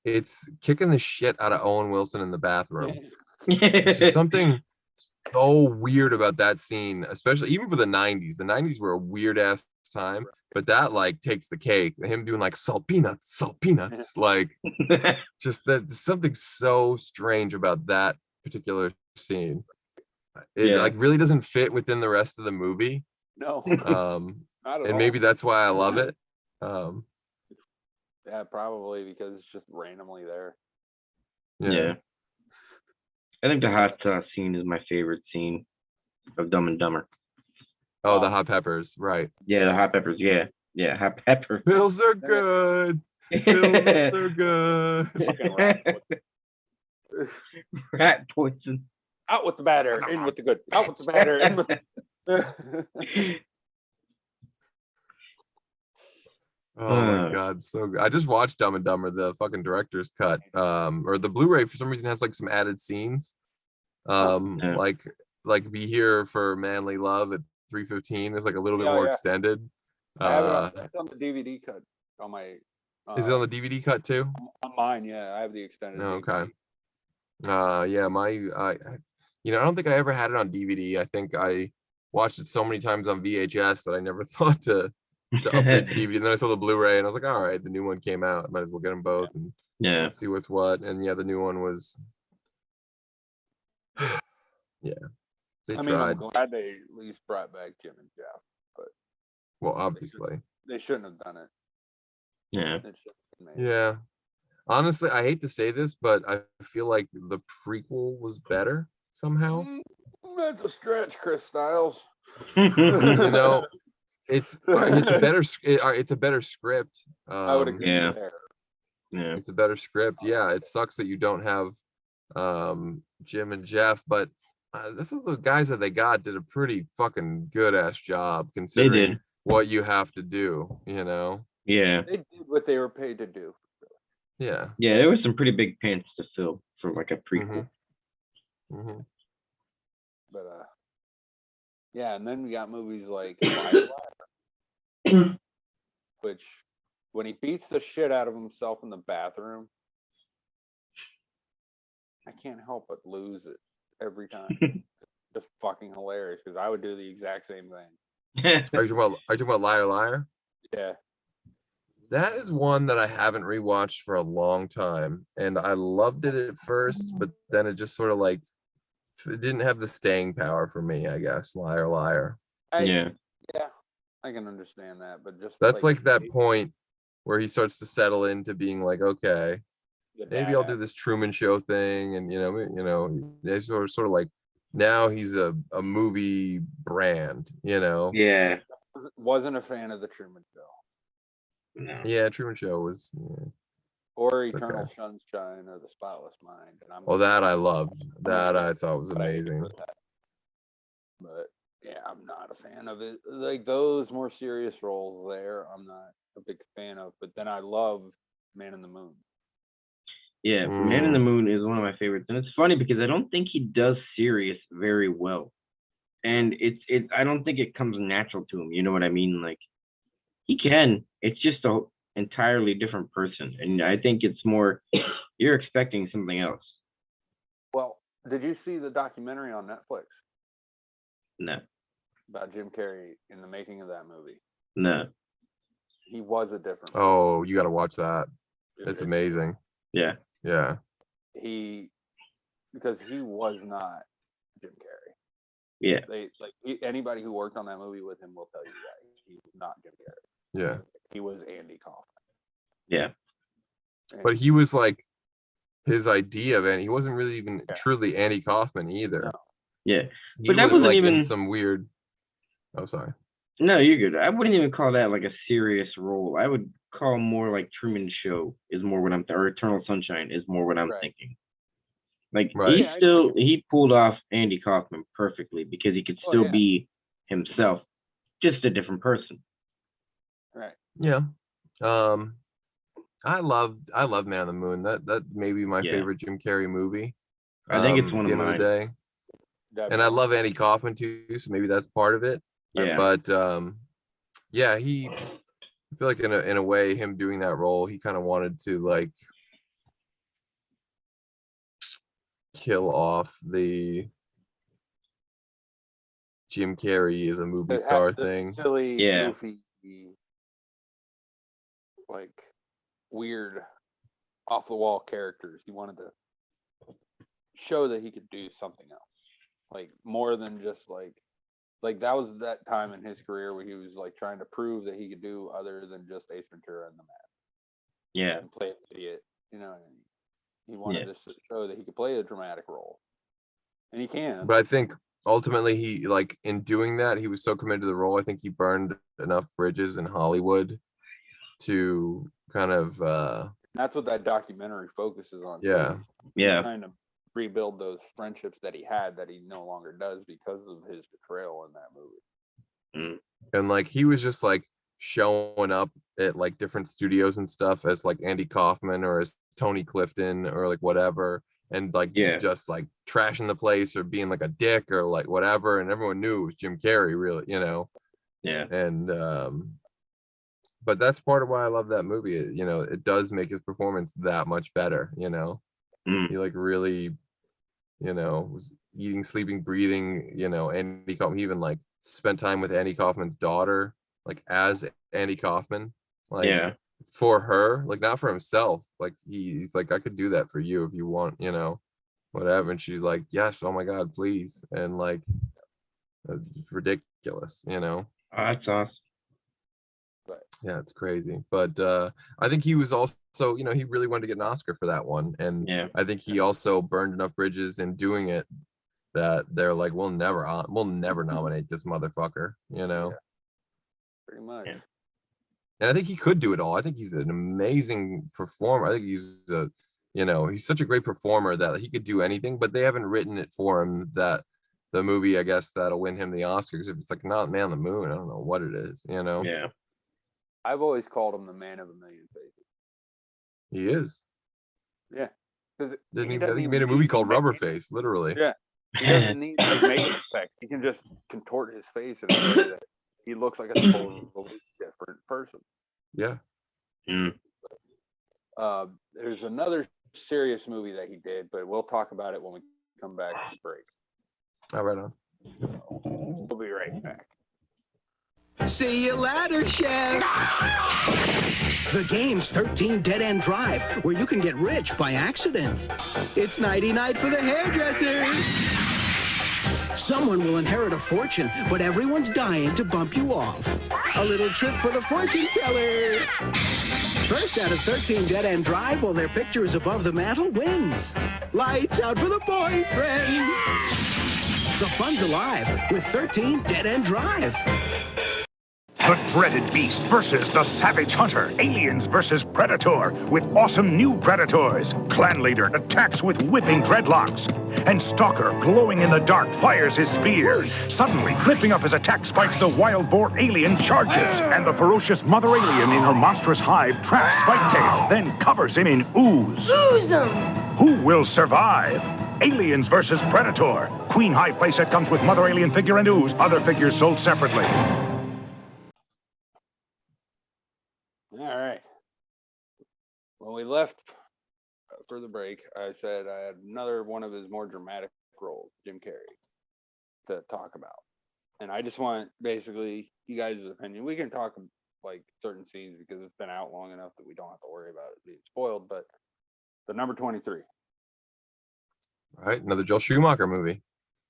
it's kicking the shit out of Owen Wilson in the bathroom. It's just something so weird about that scene, especially even for the 90s. The 90s were a weird ass time, but that like takes the cake. Him doing like salt peanuts, like just that something so strange about that particular scene. It like really doesn't fit within the rest of the movie. No. Not at And all. maybe that's why I love it. Yeah, probably because it's just randomly there. Yeah. I think the hot sauce scene is my favorite scene of Dumb and Dumber. Oh, the hot peppers, right? Yeah, the hot peppers. Yeah, hot pepper. Pills are good. Pills are good. Rat poison. Out with the batter, in with the good. Out with the batter, in with the... Oh my god, so good. I just watched Dumb and Dumber, the fucking director's cut. Or the Blu-ray for some reason has like some added scenes. Like Be Here for Manly Love at 3:15 is like a little bit more extended. It's on the DVD cut on my is it on the DVD cut too? On mine, yeah. I have the extended. Okay. Yeah, I don't think I ever had it on DVD. I think I watched it so many times on VHS that I never thought to update the DVD. And then I saw the Blu-ray and I was like, all right, the new one came out. I might as well get them both and see what's what. And yeah, the new one was they tried. I'm glad they at least brought back Jim and Jeff, but well, obviously they shouldn't have done it. Yeah. Honestly, I hate to say this, but I feel like the prequel was better somehow. That's a stretch, Chris Styles. It's a better script. I would agree there. Yeah. It's a better script. Yeah, it sucks that you don't have Jim and Jeff, but this is the guys that they got did a pretty fucking good ass job considering what you have to do, Yeah. They did what they were paid to do. Yeah. Yeah, there was some pretty big pants to fill for like a prequel. But yeah, and then we got movies like Liar, Liar, which when he beats the shit out of himself in the bathroom, I can't help but lose it every time. Just fucking hilarious because I would do the exact same thing. Are you talking about Liar Liar? Yeah. That is one that I haven't rewatched for a long time, and I loved it at first, but then it just sort of like it didn't have the staying power for me, I guess. Liar Liar. Yeah, I can understand that, but just that's like that point where he starts to settle into being like, okay, maybe I'll do this Truman Show thing, and he's sort of like now he's a movie brand, Yeah. Wasn't a fan of the Truman Show. No. Yeah, Truman Show was. Or Eternal Sunshine of the Spotless Mind. And that I loved. That I thought was amazing. But yeah, I'm not a fan of it. Like those more serious roles there, I'm not a big fan of. But then I love Man in the Moon. Yeah, Man in the Moon is one of my favorites. And it's funny because I don't think he does serious very well. And it's I don't think it comes natural to him. You know what I mean? Like he can. It's just a entirely different person, and I think it's more you're expecting something else. Well, did you see the documentary on Netflix? No. About Jim Carrey in the making of that movie? No. He was a different person. You got to watch that. It's amazing. Yeah. Because he was not Jim Carrey. Yeah. Anybody who worked on that movie with him will tell you that he was not Jim Carrey. Yeah. He was Andy Kaufman. Yeah. But he was like his idea of it. He wasn't really even truly Andy Kaufman either. No. Yeah. But that wasn't like even in some weird. Oh, sorry. No, you're good. I wouldn't even call that like a serious role. I would call more like Truman Show is more what I'm or Eternal Sunshine is more what I'm thinking. Like he pulled off Andy Kaufman perfectly because he could still be himself, just a different person. Right. Yeah. I love Man on the Moon. That may be my favorite Jim Carrey movie. I think it's one of mine. At the end of the day. And I love Andy Kaufman too, so maybe that's part of it. Yeah. But yeah, I feel like in a way, him doing that role, he kind of wanted to like kill off the Jim Carrey as a movie star thing. Silly, Yeah. goofy, like weird, off the wall characters. He wanted to show that he could do something else, like more than just like that was that time in his career where he was like trying to prove that he could do other than just Ace Ventura and the Mask. Yeah. And play an idiot, you know. And he wanted to show that he could play a dramatic role, and he can. But I think ultimately he like in doing that, he was so committed to the role. I think he burned enough bridges in Hollywood to kind of that's what that documentary focuses on. Yeah. Yeah. Trying to rebuild those friendships that he had that he no longer does because of his betrayal in that movie. And like he was just like showing up at like different studios and stuff as like Andy Kaufman or as Tony Clifton or like whatever, and like just like trashing the place or being like a dick or like whatever, and everyone knew it was Jim Carrey, really, you know. Yeah. And but that's part of why I love that movie. You know, it does make his performance that much better, you know. He like really, you know, was eating, sleeping, breathing, you know. Andy Kaufman, he even like spent time with Andy Kaufman's daughter, like as Andy Kaufman, like for her, like not for himself. Like he's like, I could do that for you if you want, you know, whatever. And she's like, yes, oh my God, please. And like, it's ridiculous, you know. Oh, that's awesome. Yeah, it's crazy. But I think he was also, you know, he really wanted to get an Oscar for that one. And I think he also burned enough bridges in doing it that they're like, we'll never nominate this motherfucker, you know. Pretty much. And I think he could do it all. I think he's an amazing performer. I think he's you know, he's such a great performer that he could do anything, but they haven't written it for him that the movie, I guess, that'll win him the Oscar. Because if it's like not Man on the Moon, I don't know what it is, you know. Yeah. I've always called him the man of a million faces. He is. Yeah. Because I think he made a movie called Rubber Face, literally. Yeah. He doesn't need like makeup effects. He can just contort his face in a way that he looks like a totally different person. Yeah. There's another serious movie that he did, but we'll talk about it when we come back from break. All right on. We'll be right back. See you later, Chef. The game's 13 Dead End Drive, where you can get rich by accident. It's nighty night for the hairdresser. Someone will inherit a fortune, but everyone's dying to bump you off. A little trip for the fortune teller. First out of 13 Dead End Drive, while their picture is above the mantle, wins. Lights out for the boyfriend. The fun's alive with 13 Dead End Drive. The dreaded beast versus the savage hunter. Aliens versus Predator with awesome new Predators. Clan leader attacks with whipping dreadlocks. And Stalker, glowing in the dark, fires his spear. Suddenly, flipping up his attack spikes, the wild boar alien charges. And the ferocious mother alien in her monstrous hive traps Spiketail, then covers him in ooze. Ooze 'em! Who will survive? Aliens versus Predator. Queen Hive playset comes with mother alien figure and ooze. Other figures sold separately. All right. When we left for the break, I said I had another one of his more dramatic roles, Jim Carrey, to talk about. And I just want basically you guys' opinion. We can talk like certain scenes because it's been out long enough that we don't have to worry about it being spoiled, but the number 23. All right, another Joel Schumacher movie.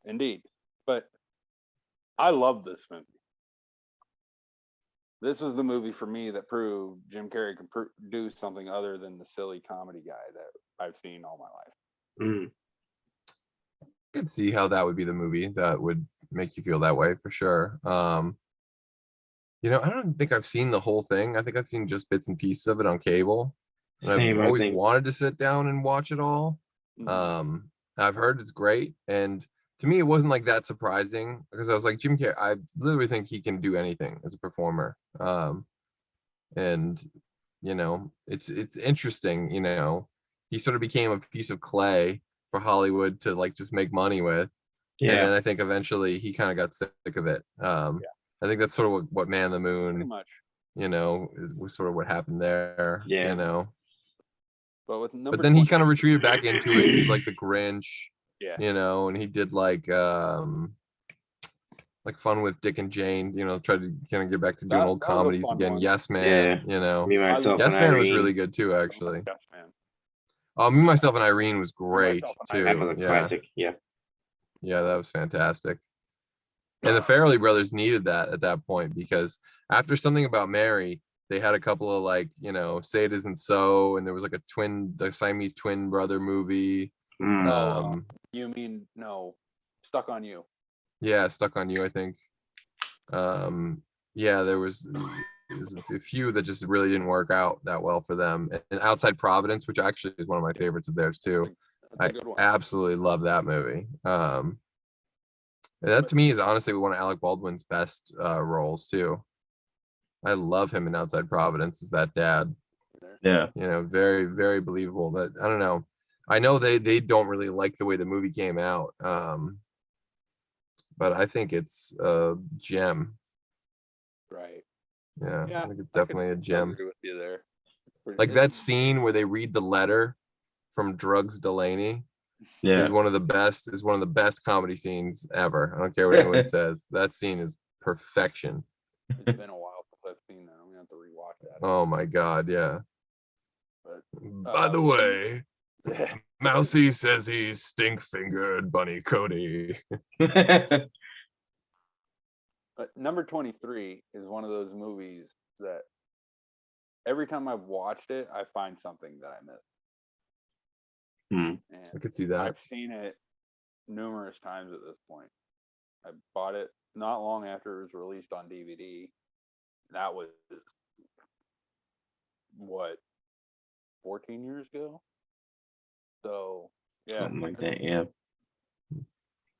Indeed. But I love this movie. This was the movie for me that proved Jim Carrey can do something other than the silly comedy guy that I've seen all my life. I could see how that would be the movie that would make you feel that way for sure. You know, I don't think I've seen the whole thing. I think I've seen just bits and pieces of it on cable. And I've always wanted to sit down and watch it all. I've heard it's great. And to me, it wasn't like that surprising because I was like, Jim Carrey, I literally think he can do anything as a performer. And, you know, it's interesting, you know, he sort of became a piece of clay for Hollywood to like just make money with. And then Yeah. I think eventually he kind of got sick of it. I think that's sort of what Man on the Pretty Moon, much. was sort of what happened there. Yeah. But with number But then he 20 kind of retreated back into it. He did like The Grinch, yeah. and he did like Fun with Dick and Jane, tried to kind of get back to doing That- old that was a comedies fun again. one. Yes Man, Me, myself, Yes and Man was Irene. really good too, actually. Yes, man. Me, Myself, and Irene was great Myself and too. That was a Yeah, classic. Yeah. yeah, that was fantastic. And the Farrelly brothers needed that at that point because after Something About Mary, they had a couple of Say It Isn't So, and there was the Siamese twin brother movie. Mm. You mean no, Stuck on You? Yeah, Stuck on You, I think. Yeah, there's a few that just really didn't work out that well for them. And Outside Providence, which actually is one of my favorites of theirs too. That's a I good one. absolutely love that movie. And that to me is honestly one of Alec Baldwin's best roles too. I love him in Outside Providence as that dad. Yeah. Very, very believable. That I don't know. I know they don't really like the way the movie came out. But I think it's a gem. Right. Yeah, Yeah, I think it's definitely a gem. Agree with you there. Like that scene where they read the letter from Drugs Delaney Yeah. is one of the best comedy scenes ever. I don't care what anyone says. That scene is perfection. It's been a while since I've seen that. I'm gonna have to rewatch that. Oh my god, yeah. But, by the way, Mousy says he's stink fingered Bunny Cody. But number 23 is one of those movies that every time I've watched it, I find something that I missed. And I could see that. I've seen it numerous times at this point. I bought it not long after it was released on DVD. That was what, 14 years ago? So yeah, Something like that. Yeah.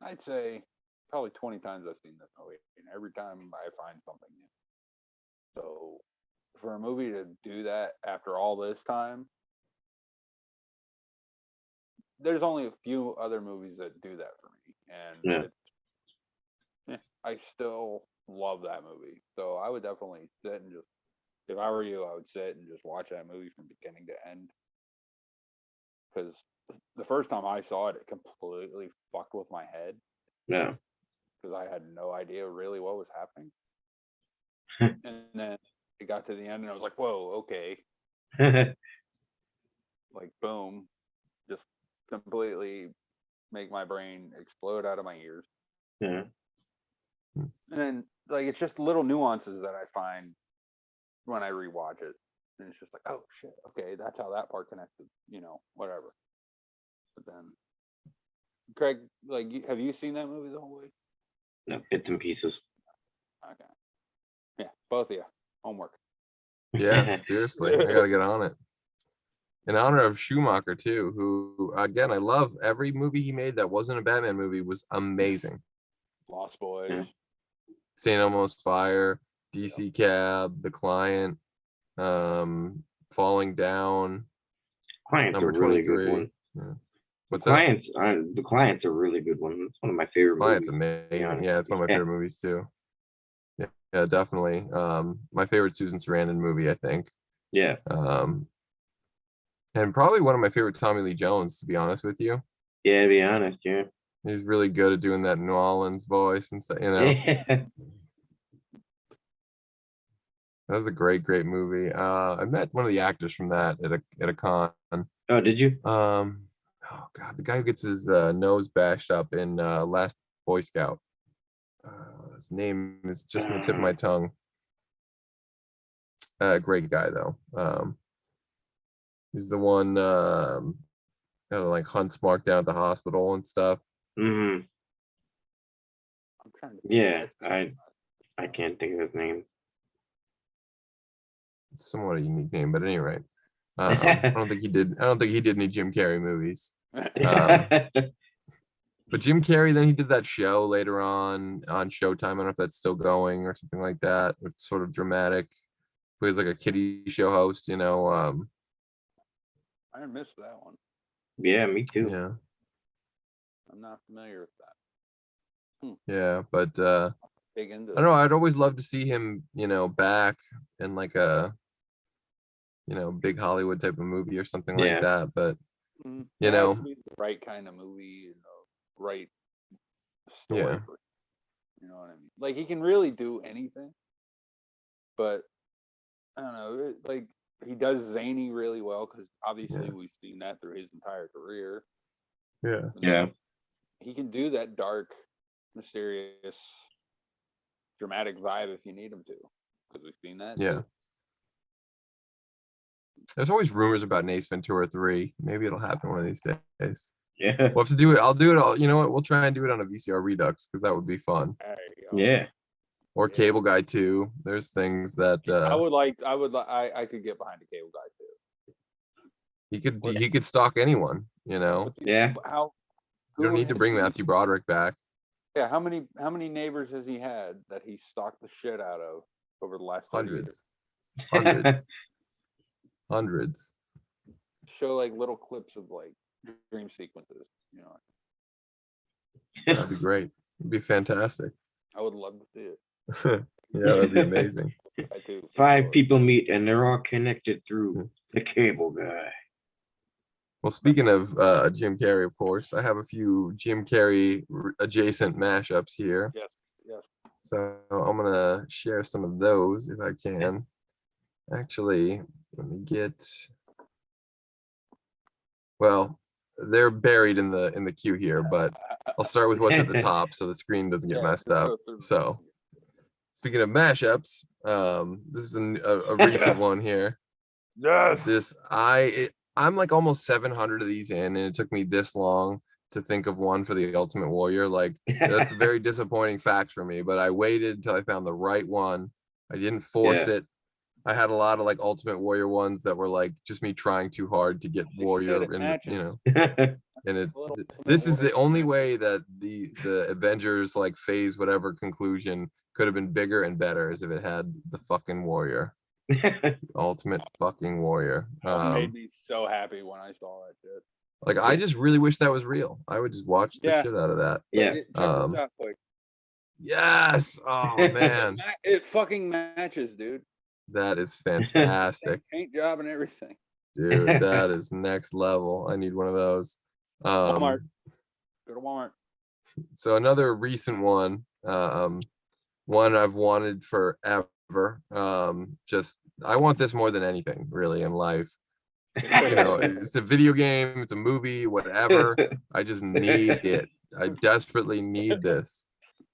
I'd say probably 20 times I've seen this movie, and every time I find something new. So for a movie to do that after all this time, there's only a few other movies that do that for me, and I still love that movie. So I would definitely sit and just, if I were you, I would sit and just watch that movie from beginning to end. Because the first time I saw it, it completely fucked with my head. Yeah. Because I had no idea really what was happening. And then it got to the end and I was like, whoa, okay. Like, boom. Just completely make my brain explode out of my ears. Yeah. And then, it's just little nuances that I find when I rewatch it. And it's just like, oh, shit, okay, that's how that part connected, whatever. But then, Craig, have you seen that movie the whole way? No, bits and pieces. Okay. Yeah, both of you. Homework. Yeah, seriously, I gotta get on it. In honor of Schumacher too, who again I love. Every movie he made that wasn't a Batman movie was amazing. Lost Boys. Yeah. St. Elmo's Fire, DC Cab, The Client, Falling Down. Client's Number a really 23. good one. Yeah. What's Clients, the Client's a really good one. It's one of my favorite Client's movies. amazing. Yeah, it's one of my favorite movies too. Yeah, definitely. My favorite Susan Sarandon movie, I think. Yeah. And probably one of my favorite Tommy Lee Jones, to be honest with you. Yeah, to be honest, yeah. He's really good at doing that New Orleans voice and stuff, Yeah. That was a great, great movie. I met one of the actors from that at a con. Oh, did you? Oh god, the guy who gets his nose bashed up in Last Boy Scout. His name is just on the tip of my tongue. Great guy though. He's the one hunts Mark down at the hospital and stuff. Mm-hmm. I'm trying to Yeah, I can't think of his name. It's somewhat a unique name, but at any rate, I don't think he did any Jim Carrey movies. But Jim Carrey, then he did that show later on Showtime. I don't know if that's still going or something like that. It's sort of dramatic. He was like a kiddie show host, I missed that one. Yeah, me too. Yeah. I'm not familiar with that. Yeah, but Big into I don't know. I'd always love to see him, back in like a, big Hollywood type of movie or something like Yeah. that. But It you has know, to be the right kind of movie, right story. yeah, You know what I mean? Like he can really do anything, but I don't know. Like he does zany really well because obviously Yeah. we've seen that through his entire career. yeah, Yeah. He can do that dark, mysterious, dramatic vibe if you need him to, because we've seen that. yeah. Too. There's always rumors about Ace Ventura 3. Maybe it'll happen one of these days. Yeah. We'll have to do it. I'll do it all. You know what? We'll try and do it on a VCR Redux because that would be fun. There you go. Yeah. Or Yeah. Cable Guy 2. There's things that I could get behind a Cable Guy too. he could stalk anyone. Yeah. How? You don't who need to has bring he- Matthew Broderick back. Yeah, how many neighbors has he had that he stalked the shit out of over the last 30 years? Hundreds. Show like little clips of like dream sequences. That'd be great. It'd be fantastic. I would love to see it. Yeah, that'd be amazing. I do. 5 people meet and they're all connected through the Cable Guy. Well, speaking of Jim Carrey, of course, I have a few Jim Carrey adjacent mashups here. Yes, yes. So I'm gonna share some of those if I can. Actually, let me get. Well, they're buried in the queue here, but I'll start with what's at the top so the screen doesn't get messed up. So, speaking of mashups, this is a recent one here. Yes. I'm like almost 700 of these in, and it took me this long to think of one for the Ultimate Warrior. Like that's a very disappointing fact for me, but I waited until I found the right one. I didn't force it. I had a lot of like Ultimate Warrior ones that were like just me trying too hard to get Warrior in, and this is the only way that the Avengers like phase whatever conclusion could have been bigger and better is if it had the fucking Warrior. Ultimate fucking Warrior. It made me so happy when I saw that shit. Like I just really wish that was real. I would just watch the shit out of that. Yeah. Check this out quick. Yes. Oh man. It fucking matches, dude. That is fantastic. Paint job and everything. Dude, that is next level. I need one of those. Walmart. Go to Walmart. So another recent one, one I've wanted forever. Just I want this more than anything really in life. It's a video game, it's a movie, whatever. I just need it. I desperately need this.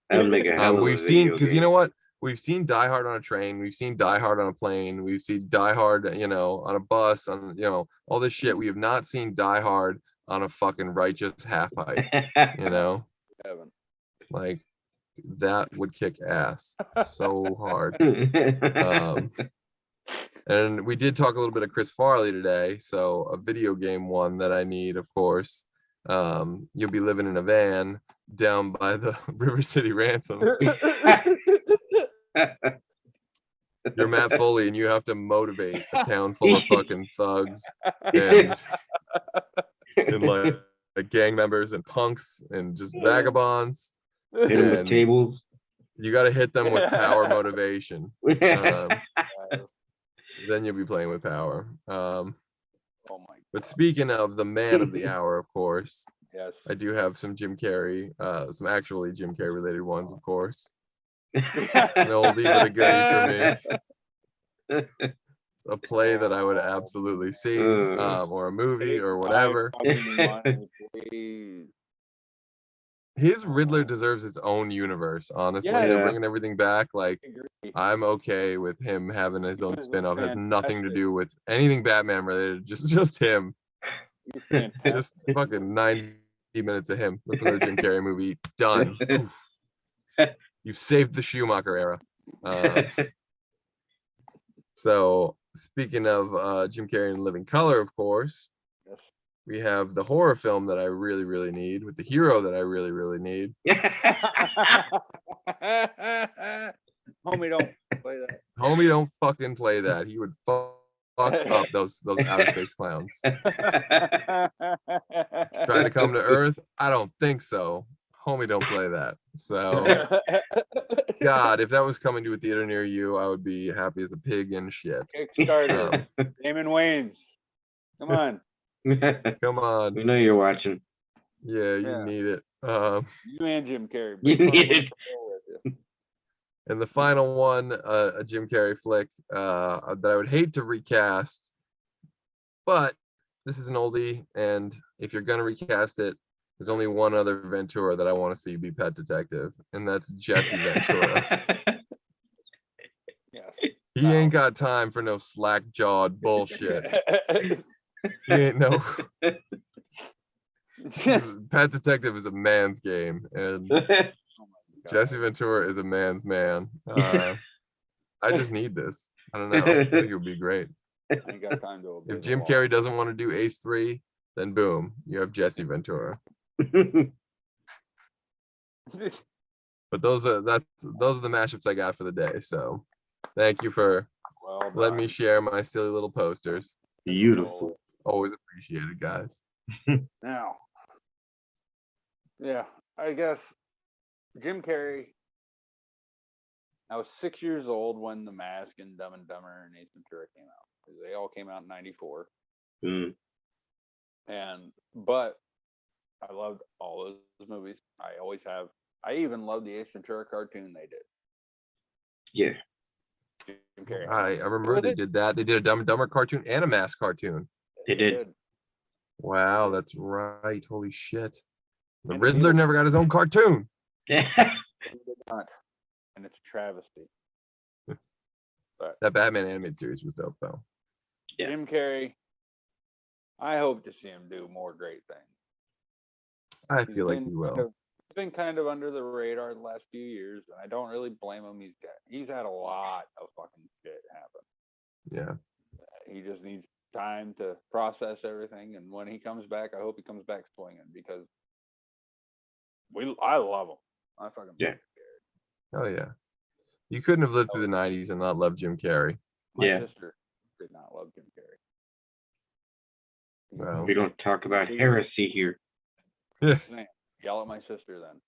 We've seen, because you know what? We've seen Die Hard on a train. We've seen Die Hard on a plane. We've seen Die Hard, on a bus, on, all this shit. We have not seen Die Hard on a fucking righteous half pipe, Like, that would kick ass so hard. And we did talk a little bit of Chris Farley today. So a video game one that I need, of course. You'll be living in a van down by the River City Ransom. You're Matt Foley and you have to motivate a town full of fucking thugs and like gang members and punks and just vagabonds. And tables. You got to hit them with power motivation. Then you'll be playing with power. Oh my God. But speaking of the man of the hour, of course, yes, I do have some Jim Carrey, some actually Jim Carrey related ones, of course. An oldie but a goodie for me. It's a play that I would absolutely see, or a movie or whatever. His Riddler deserves its own universe, honestly. Yeah. They're bringing everything back. Like, I'm okay with him having his own spin-off. It has nothing to do with anything Batman related. Just him. Just fucking 90 minutes of him. That's another Jim Carrey movie. Done. You've saved the Schumacher era. So speaking of Jim Carrey in Living Color, of course, we have the horror film that I really, really need with the hero that I really, really need. Homie, don't play that. Homie, don't fucking play that. He would fuck up those outer space clowns. Trying to come to Earth? I don't think so. homie, don't play that. So, God, if that was coming to a theater near you, I would be happy as a pig in shit. Kickstarter. Damon Wayans. Come on. Come on. We know you're watching. Yeah, you Yeah. need it. You and Jim Carrey. You Big need fun it. with you. And the final one, a Jim Carrey flick that I would hate to recast, but this is an oldie, and if you're gonna recast it, there's only one other Ventura that I want to see be Pet Detective, and that's Jesse Ventura. Yes. He ain't got time for no slack-jawed bullshit. He ain't no. Pet Detective is a man's game, and Jesse Ventura is a man's man. I just need this. I don't know. I think it would be great. I ain't got time to obey If the Jim law. Carrey doesn't want to do Ace 3, then boom, you have Jesse Ventura. But those are the mashups I got for the day. So thank you for Well letting me done. share my silly little posters. Beautiful. Always appreciated, guys. Now, yeah, I guess Jim Carrey. I was 6 years old when The Mask and Dumb and Dumber and Ace Ventura came out. They all came out in '94, Mm. but I loved all those movies. I always have. I even loved the Ace Ventura cartoon they did. Yeah. Jim Carrey. I remember they did that. They did a Dumb and Dumber cartoon and a Mask cartoon. They did. Wow, that's right. Holy shit. The And Riddler never got his own cartoon. He did not, and it's a travesty. That Batman animated series was dope, though. Yeah. Jim Carrey. I hope to see him do more great things. I feel like he will. He's been kind of under the radar the last few years, and I don't really blame him. He's had a lot of fucking shit happen. Yeah. He just needs time to process everything, and when he comes back, I hope he comes back swinging because I love him. I fucking Yeah. love Jim Carrey. Oh yeah. You couldn't have lived through the 90s and not love Jim Carrey. Yeah. My sister did not love Jim Carrey. Well, We don't talk about heresy here. Just saying, yell at my sister then.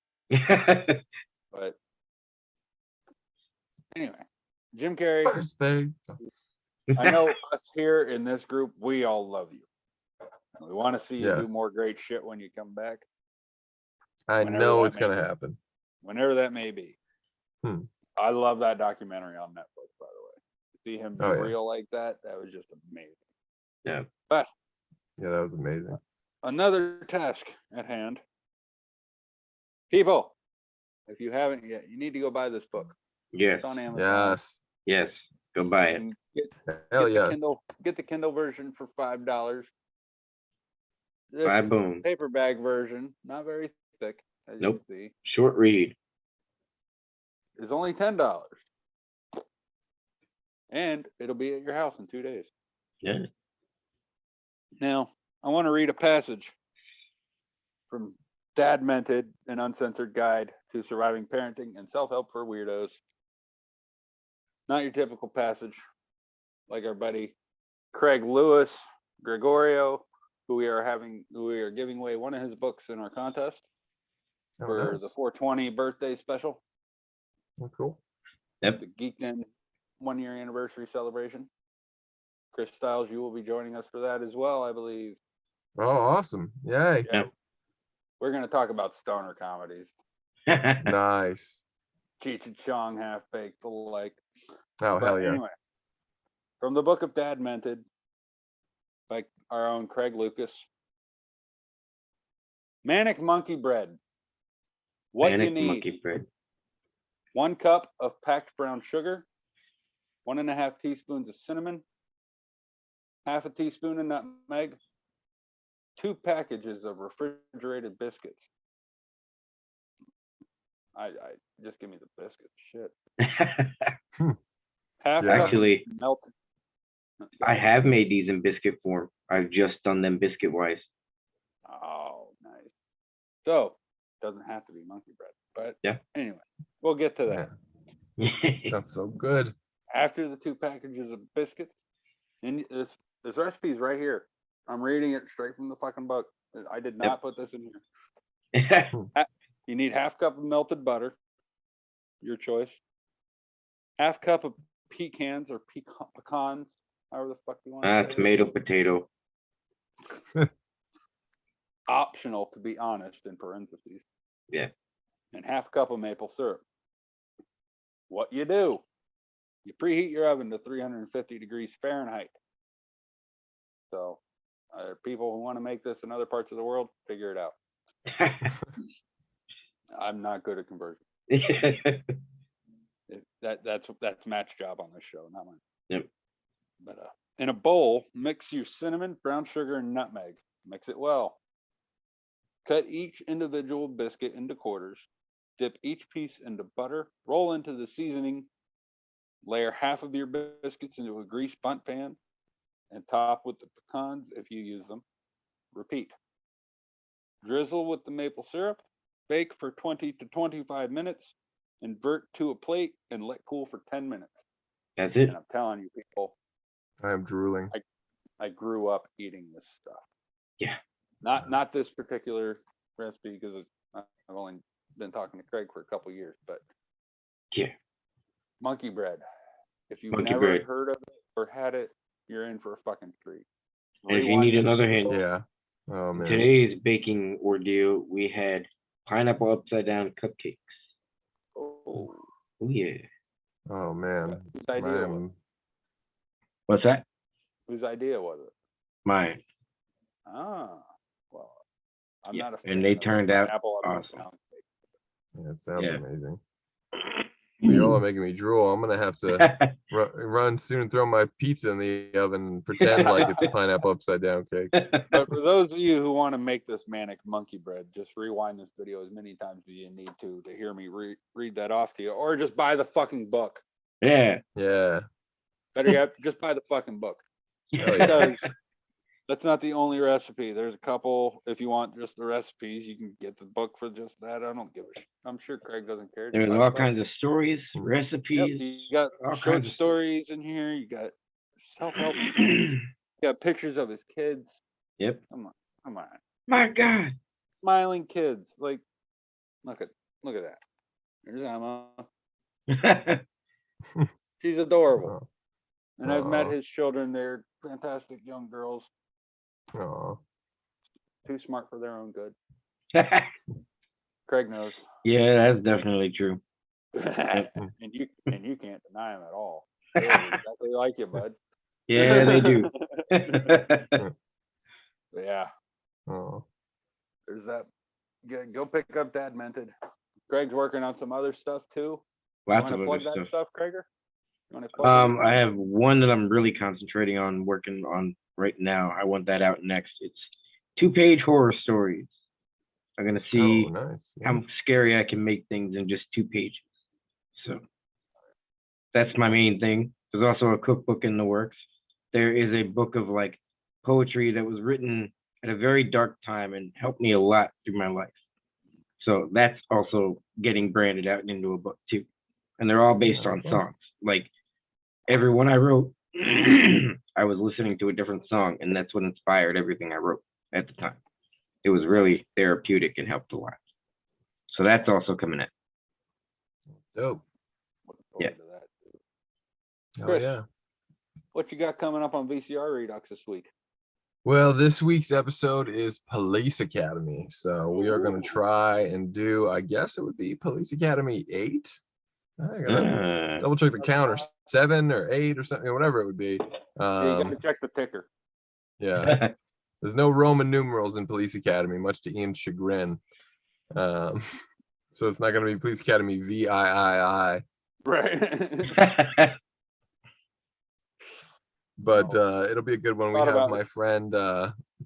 But anyway, Jim Carrey. first thing. I know us here in this group, we all love you. We want to see you do Yes. more great shit when you come back, I Whenever know that it's may gonna be. happen. whenever that may be. Hmm. I love that documentary on Netflix, by the way. To see him be Oh, yeah. real like that was just amazing. Yeah. But Yeah, that was amazing. another task at hand. People, if you haven't yet, you need to go buy this book. Yes. It's on Amazon. Yes. Yes. Go buy it. And Hell yes. get the Kindle version for $5. This Buy boom. paperback version, not very thick, as Nope. you can see, Short read. is only $10. And it'll be at your house in 2 days. Yeah. Now, I want to read a passage from Dad Mented, an uncensored guide to surviving parenting and self-help for weirdos. Not your typical passage like our buddy Craig Lewis Gregorio, who we are giving away one of his books in our contest Oh, for nice. the 420 birthday special, Oh, cool. Yep. the Geek Den 1 year anniversary celebration. Chris Styles, you will be joining us for that as well, I believe. Oh, awesome. Yay. Yeah. We're going to talk about stoner comedies. Nice. Cheech and Chong, Half Baked, the like. Oh, But hell yes. anyway, from the book of Dad Mented by our own Craig Lucas. Manic Monkey Bread. What Manic you need: monkey bread. 1 cup of packed brown sugar, 1.5 teaspoons of cinnamon, half a teaspoon of nutmeg, 2 packages of refrigerated biscuits. I just give me the biscuits. Shit. Half Yeah. cup Actually, of melted. I have made these in biscuit form. I've just done them biscuit wise. Oh, nice. So doesn't have to be monkey bread, but Yeah. Anyway, we'll get to that. Yeah. Sounds so good. After the 2 packages of biscuits, and this recipe is right here. I'm reading it straight from the fucking book. I did not put this in here. You need half cup of melted butter, your choice. Half cup of pecans or pecans, however the fuck you want. Tomato, potato. Optional, to be honest, in parentheses. Yeah. And half cup of maple syrup. What you do? You preheat your oven to 350 degrees Fahrenheit. So, people who want to make this in other parts of the world, figure it out. I'm not good at conversion. That's Matt's job on this show, not mine. Yep. But in a bowl, mix your cinnamon, brown sugar, and nutmeg. Mix it well. Cut each individual biscuit into quarters. Dip each piece into butter. Roll into the seasoning. Layer half of your biscuits into a greased bundt pan and top with the pecans if you use them. Repeat. Drizzle with the maple syrup. Bake for 20 to 25 minutes. Invert to a plate and let cool for 10 minutes. That's it. And I'm telling you, people, I am drooling. I grew up eating this stuff. Yeah. Not this particular recipe because I've only been talking to Craig for a couple years, but Yeah. monkey bread. If you've Monkey never bread. heard of it or had it, you're in for a fucking treat. And if you need another hint, Yeah. Oh man. today's baking ordeal, we had pineapple upside down cupcakes. Oh, Oh yeah. Oh man. whose idea was it? What's that? Whose idea was it? Mine. Ah, well, I'm Yeah, not a fan and they of turned out pineapple upside awesome. down cake. Yeah, it sounds Yeah. amazing. Y'all are making me drool. I'm gonna have to run soon and throw my pizza in the oven and pretend like it's a pineapple upside down cake. But for those of you who want to make this manic monkey bread, just rewind this video as many times as you need to hear me read that off to you, or just buy the fucking book. Yeah. Yeah. Better yet, just buy the fucking book. Oh, yeah. Because that's not the only recipe. There's a couple. If you want just the recipes, you can get the book for just that. I don't give a shit. I'm sure Craig doesn't care. There's Just buy all the book. kinds of stories, Yep, recipes. you got all short kinds of stories in here. You got self-help. You got pictures of his kids. Yep. Come on. My God. Smiling kids. Like, look at that. There's Emma. She's adorable. Oh. And I've met Aw. his children. They're fantastic young girls. Oh. Too smart for their own good. Craig knows. Yeah, that's definitely true. and you can't deny him at all. They look exactly like you, bud. Yeah, they do. Yeah. Oh. There's that. Go pick up Dad Mented. Craig's working on some other stuff too. You Lots want of to other plug that stuff. stuff, Craiger? You want to plug it? I have one that I'm really concentrating on working on right now. I want that out next. It's 2-page horror stories. I'm gonna see Oh, nice. Yeah. how scary I can make things in just 2 pages. So that's my main thing. There's also a cookbook in the works. There is a book of like poetry that was written at a very dark time and helped me a lot through my life. So that's also getting branded out into a book too. And they're all based Oh, on that's awesome. songs. Like every one I wrote, I was listening to a different song, and that's what inspired everything I wrote at the time. It was really therapeutic and helped a lot. So that's also coming out. Dope. Looking forward Yeah. to that, too. Oh Chris. yeah. What you got coming up on VCR Redux this week? Well, this week's episode is Police Academy. So we are going Ooh. to try and do, I guess it would be Police Academy 8. I gotta double check the count, or 7 or 8 or something, whatever it would be. Yeah, you got to check the ticker. Yeah. There's no Roman numerals in Police Academy, much to Ian's chagrin. So it's not going to be Police Academy VIII. Right. But it'll be a good one. We Thought have about my friend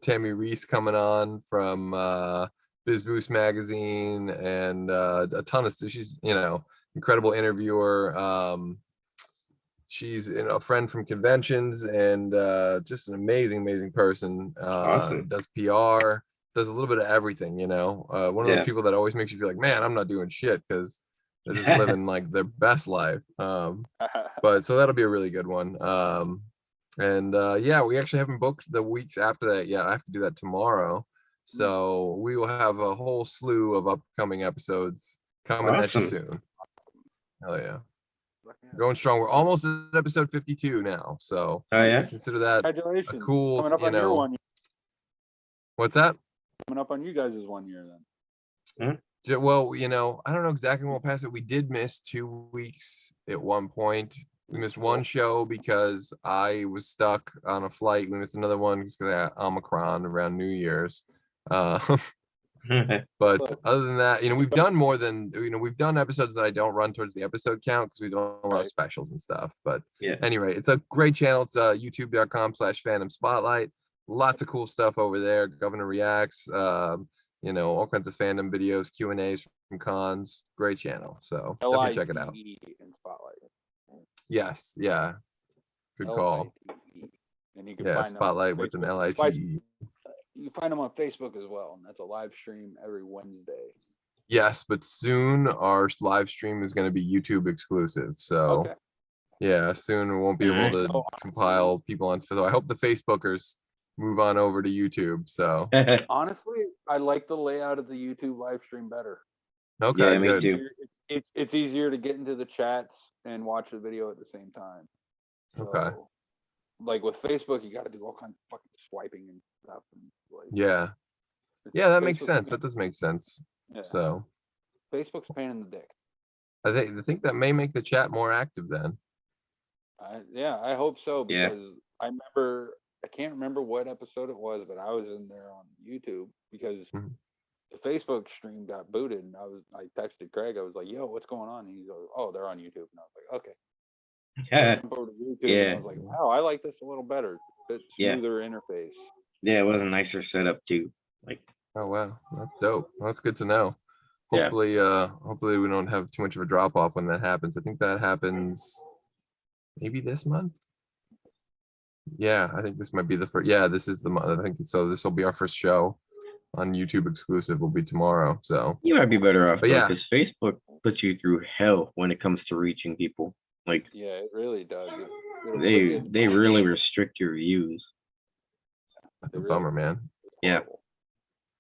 Tammy Reese coming on from Biz Boost magazine, and a ton of stuff. She's, incredible interviewer. She's a friend from conventions, and just an amazing person. Awesome. Does PR, does a little bit of everything. One of those Yeah. people that always makes you feel like, man, I'm not doing shit, because they're just living like their best life. But so that'll be a really good one. And yeah, we actually haven't booked the weeks after that yet. I have to do that tomorrow. So we will have a whole slew of upcoming episodes coming at you Awesome. soon. Hell yeah. Going strong. We're almost at episode 52 now. So Oh yeah. consider that a Congratulations. cool, Coming up you on your know, 1 year. what's that? Coming up on you guys' 1 year then. Well, you know, I don't know exactly when we'll pass it. We did miss 2 weeks at one point. We missed one show because I was stuck on a flight. We missed another one because I had Omicron around New Year's. But other than that, you know, we've done more than, you know, we've done episodes that I don't run towards the episode count because we don't have a lot of specials and stuff. But Yeah. anyway, it's a great channel. It's youtube.com/fandom spotlight. Lots of cool stuff over there. Governor reacts, you know, all kinds of fandom videos, Q&As from cons. Great channel. So definitely check it out. LITE in Spotlight. Yes. Yeah. Good call. LITE. And you can Yeah. find them on Spotlight with an Facebook. LITE. You can find them on Facebook as well, and that's a live stream every Wednesday. Yes, but soon our live stream is going to be YouTube exclusive. So Okay. yeah, soon we won't be able to Oh, compile people on. So I hope the Facebookers move on over to YouTube. So honestly, I like the layout of the YouTube live stream better. okay, Yeah, me good. too. It's easier to get into the chats and watch the video at the same time. Okay. So, like with Facebook, you got to do all kinds of fucking swiping and stuff. And like, Yeah, it's- that makes Facebook's sense. a That does make sense. Yeah. So Facebook's a pain in the dick. I think that may make the chat more active then. Yeah, I hope so Yeah. because I can't remember what episode it was, but I was in there on YouTube because Mhm. the Facebook stream got booted, and I texted Craig. I was like, "Yo, what's going on?" And he goes, "Oh, they're on YouTube." And I was like, "Okay." Jump over to YouTube, and I was like, "Wow, I like this a little better. Bit Yeah. smoother interface." Yeah, it was a nicer setup too. Like, Oh wow, that's dope. Well, that's good to know. Yeah. Hopefully we don't have too much of a drop off when that happens. I think that happens maybe this month. Yeah, I think this might be the first. Yeah, this is the month. I think so. This will be our first show on YouTube exclusive. Will be tomorrow. So you might be better off But yeah. because Facebook puts you through hell when it comes to reaching people. Like Yeah, it really does. It'll put they you- they really restrict your views. that's it a really- bummer, man. it's Yeah. horrible.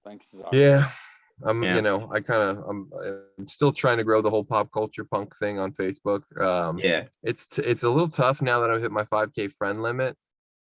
Thanks, Zach. Yeah. Yeah. You know, I'm still trying to grow the whole pop culture punk thing on Facebook. Yeah. It's a little tough now that I've hit my 5K friend limit.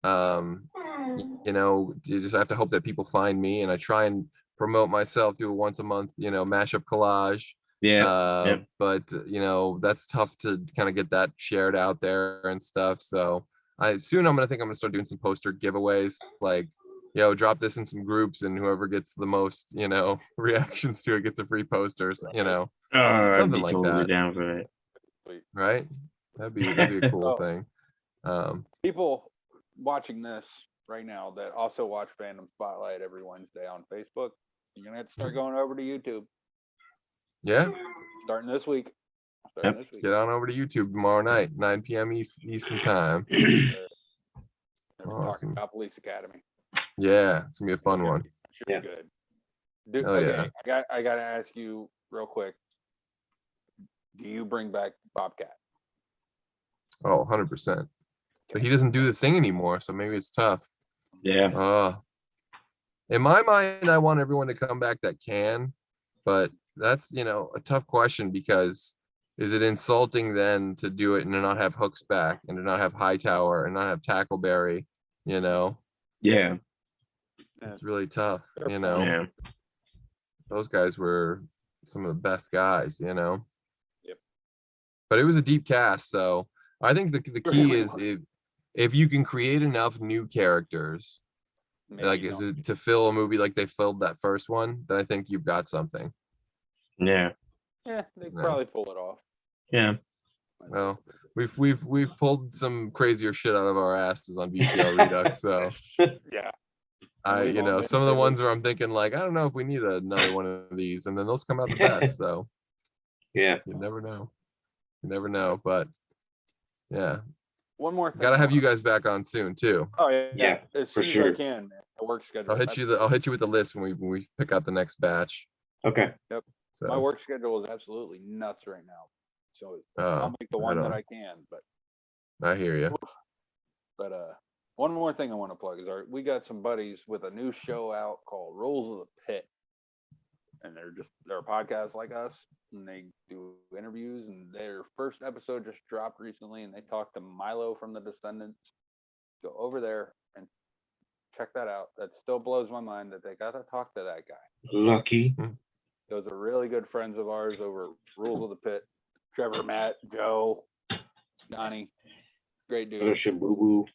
You know, you just have to hope that people find me, and I try and promote myself, do a once a month, you know, mashup collage. Yeah. But you know, that's tough to kind of get that shared out there and stuff. So I'm gonna start doing some poster giveaways, like, yo, drop this in some groups, and whoever gets the most, you know, reactions to it gets a free poster, you know, I'd something be like totally that. down for that. right? That'd be a cool Oh. thing. People watching this right now that also watch Fandom Spotlight every Wednesday on Facebook, you're gonna have to start going over to YouTube Yeah, starting this week. get on over to YouTube tomorrow night, 9 p.m. Eastern time. They're Awesome. talking about Police Academy. Yeah, it's gonna be a fun one. Should be Yeah. good. Dude, Oh, okay, yeah. I gotta ask you real quick. Do you bring back Bobcat? Oh, 100%. But he doesn't do the thing anymore, so maybe it's tough. Yeah. In my mind, I want everyone to come back that can, but that's, you know, a tough question because is it insulting then to do it and to not have Hooks back and to not have Hightower and not have Tackleberry, you know? Yeah. It's really tough, you know? Yeah. Those guys were some of the best guys, you know? Yep. But it was a deep cast, so I think the key really is if you can create enough new characters, Maybe like you is don't. it to fill a movie like they filled that first one, then I think you've got something. Yeah. Yeah, they could No. probably pull it off. Yeah. Well, we've pulled some crazier shit out of our asses on VCR Redux, so Yeah. you We've all know, been some of the there. ones where I'm thinking like, I don't know if we need another one of these, and then those come out the best. So Yeah. you never know. You never know, but yeah, One more thing. gotta have you guys back on soon too. Oh yeah, Yeah, as for soon as sure. I can, man. The work schedule. I'll hit you with the list when we pick out the next batch. Okay. So My work schedule is absolutely nuts right now. So I'll make the I one that don't- I can, but I hear you. one more thing I want to plug is we got some buddies with a new show out called Rules of the Pit, and they're a podcast like us, and they do interviews. And their first episode just dropped recently, and they talked to Milo from the Descendants. Go over there and check that out. That still blows my mind that they got to talk to that guy. Lucky. Those are really good friends of ours over Rules of the Pit. Trevor, Matt, Joe, Johnny, great dude. Boo boo.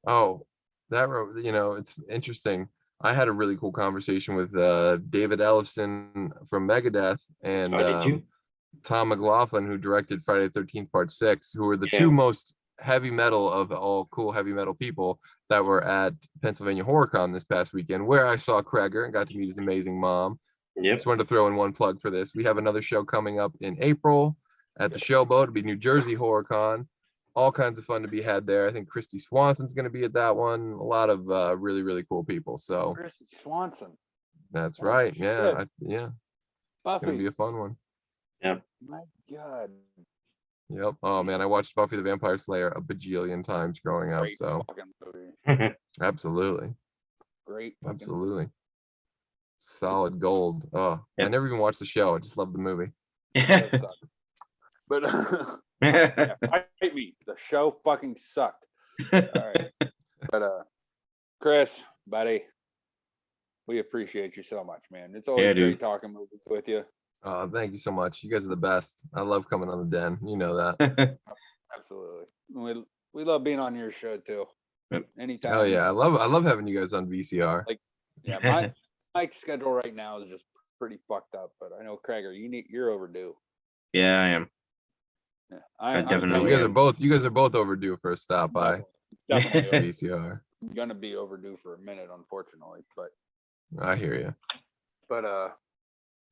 Oh, it's interesting. I had a really cool conversation with David Ellefson from Megadeth and Tom McLaughlin, who directed Friday the 13th Part 6, who were the two most heavy metal of all cool heavy metal people that were at Pennsylvania HorrorCon this past weekend, where I saw Kreger and got to meet his amazing mom. Just wanted to throw in one plug for this. We have another show coming up in April at the Showboat. It'll be New Jersey HorrorCon. All kinds of fun to be had there. I think Christy Swanson's going to be at that one. A lot of really, really cool people. So Christy Swanson. That's right. Yeah. Buffy. It's going to be a fun one. Yep. My God. Yep. Oh man, I watched Buffy the Vampire Slayer a bajillion times growing up. Great So fucking movie. absolutely. Great. Fucking Absolutely. Solid gold. Oh, I never even watched the show. I just love the movie. movie. But fight me. The show fucking sucked. All right. But Chris, buddy, we appreciate you so much, man. It's always great talking movies with you. Thank you so much. You guys are the best. I love coming on the Den. You know that. Absolutely. We love being on your show too. Anytime. Oh yeah, I love having you guys on VCR. My schedule right now is just pretty fucked up, but I know Kreger, you're overdue. Yeah, I am. Yeah, I definitely. You guys are both overdue for a stop by. Definitely VCR. I'm gonna be overdue for a minute, unfortunately, but I hear you. But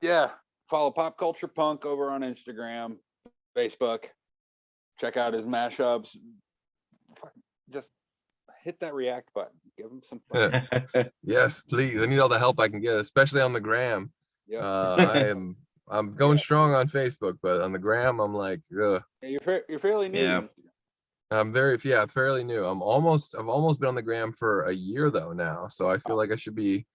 yeah, follow Pop Culture Punk over on Instagram, Facebook. Check out his mashups. Just hit that react button. Give him some fun. Yes, please. I need all the help I can get, especially on the gram. Yep. I'm going strong on Facebook, but on the gram, I'm like, ugh. You're fairly new. Yeah. I'm fairly new. I've almost been on the gram for a year though now. So I feel like I should be,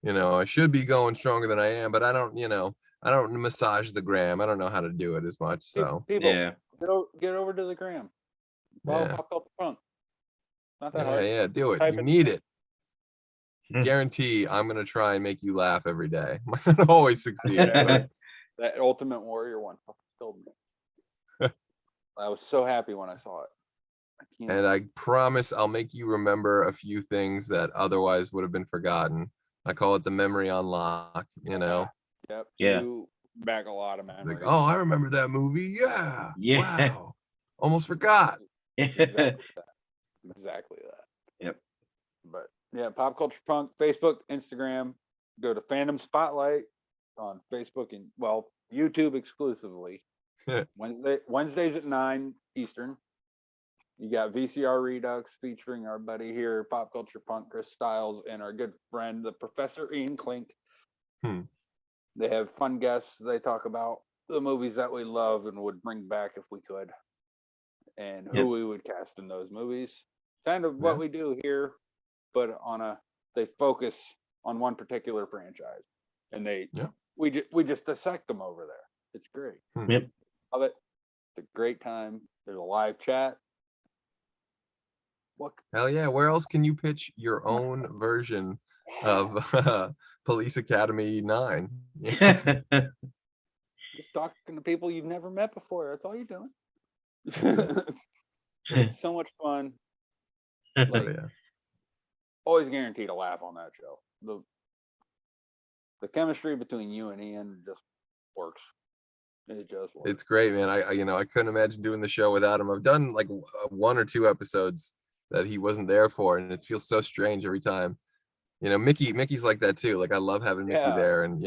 I should be going stronger than I am, but I don't massage the gram. I don't know how to do it as much. So people, get over to the gram. Follow Pop Culture Punk. Not that hard. Yeah, do it. You need it. Guarantee I'm gonna try and make you laugh every day. I'm gonna always succeed. That Ultimate Warrior one killed me. I was so happy when I saw it. And I promise I'll make you remember a few things that otherwise would have been forgotten. I call it the memory on lock, Yep. Yeah. You back a lot of memories. Like, oh, I remember that movie. Yeah. Yeah. Wow. Almost forgot. Exactly that. Yep. But yeah, Pop Culture Punk, Facebook, Instagram. Go to Fandom Spotlight on Facebook and YouTube exclusively. Wednesdays at 9 Eastern. You got VCR Redux featuring our buddy here, Pop Culture Punk, Chris Styles, and our good friend, the Professor Ian Klink. They have fun guests. They talk about the movies that we love and would bring back if we could, and who we would cast in those movies. Kind of what we do here, but they focus on one particular franchise, and we just dissect them over there. It's great. Yep. Love it. It's a great time. There's a live chat. Hell yeah. Where else can you pitch your own version of Police Academy 9? Just talking to people you've never met before. That's all you're doing. It's so much fun. Always guaranteed a laugh on that show. The chemistry between you and Ian just works. It just works. It's great, man. I couldn't imagine doing the show without him. I've done like 1 or 2 episodes that he wasn't there for, and it feels so strange every time. Mickey's like that too. Like I love having Mickey there, and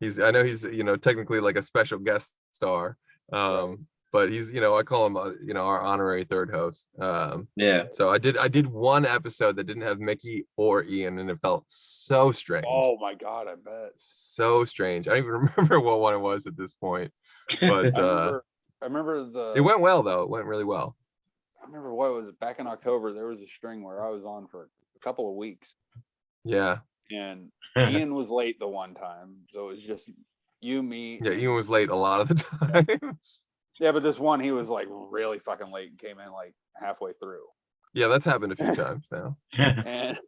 he's technically like a special guest star. But he's, I call him, our honorary third host. So I did 1 episode that didn't have Mickey or Ian, and it felt so strange. Oh my God, I bet. So strange. I don't even remember what one it was at this point. But I remember it went well though. It went really well. remember what was it, back in October, there was a string where I was on for a couple of weeks. Yeah. And Ian was late the one time. So it was just you, me. Yeah, Ian was late a lot of the times. Yeah, but this one, he was like really fucking late and came in like halfway through. Yeah, that's happened a few times now. And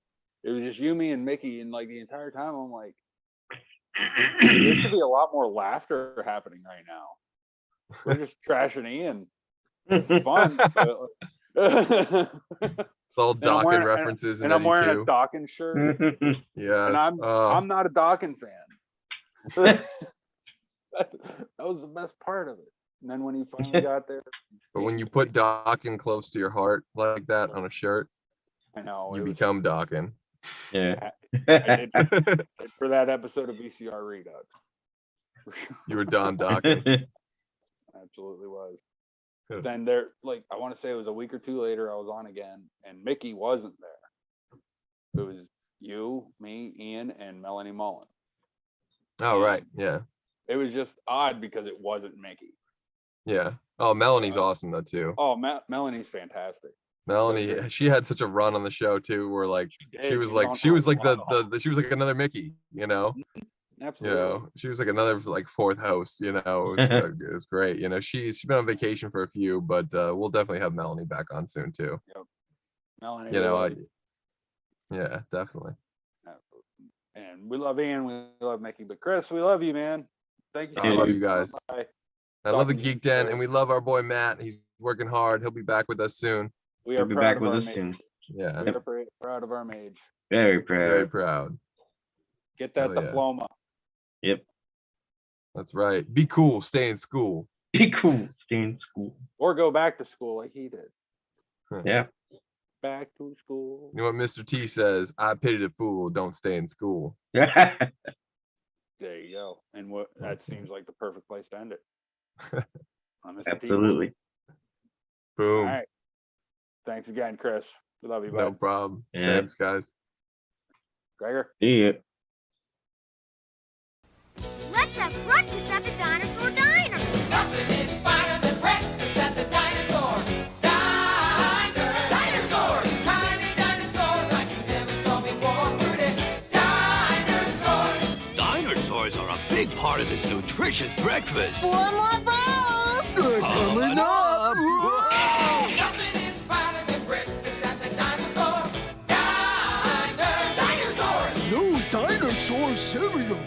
it was just you, me, and Mickey. And like the entire time, I'm like, there should be a lot more laughter happening right now. We're just trashing Ian. It's fun. It's all Dawkins references and I'm wearing a Dawkins shirt. Yeah. And I'm not a Dawkins fan. That was the best part of it. And then when he finally got there. But when you put Dawkins close to your heart like that on a shirt, I know. you become Dawkins. Yeah. I did for that episode of VCR Redux. You were Don Dawkins. Absolutely was. Then there, like, I want to say it was a week or two later, I was on again, and Mickey wasn't there. It was you, me, Ian, and Melanie Mullen. Oh, right. Yeah. It was just odd because it wasn't Mickey. Yeah. Oh, Melanie's awesome though too. Oh, Melanie's fantastic. Melanie, she had such a run on the show too, where like she was like another Mickey, you know. Absolutely. You know, she was like another like fourth host, you know. It was great. You know, she's been on vacation for a few, but we'll definitely have Melanie back on soon too. Yep. Melanie, you know, yeah, definitely. And we love Ian, we love Mickey, but Chris, we love you, man. Thank you. I love you guys. Bye. I love the Geek Den, and we love our boy Matt. He's working hard. He'll be back with us soon. We are We'll be proud back of with our us mage. soon. Yeah. We are proud of our mage. Very proud. Very proud. Get that Hell yeah. diploma. Yep. That's right. Be cool. Stay in school. Be cool. Stay in school. Or go back to school like he did. Yeah. Back to school. You know what Mr. T says? I pity the fool. Don't stay in school. There you go. And what that seems like the perfect place to end it. On Mr. T. Absolutely. Boom. All right. Thanks again, Chris. We love you, bud. No problem. Yeah. Thanks, guys. Gregor. See ya. Let's have breakfast at the Dinosaur Diner. Nothing is finer than breakfast at the Dinosaur Diner. Dinosaurs, tiny dinosaurs like you never saw before. Fruity dinosaurs. Dinosaurs are a big part of this nutritious breakfast. 4 more balls. Coming up! Nothing is finer than breakfast at the Dinosaur Diner. Dinosaurs. No dinosaur cereal.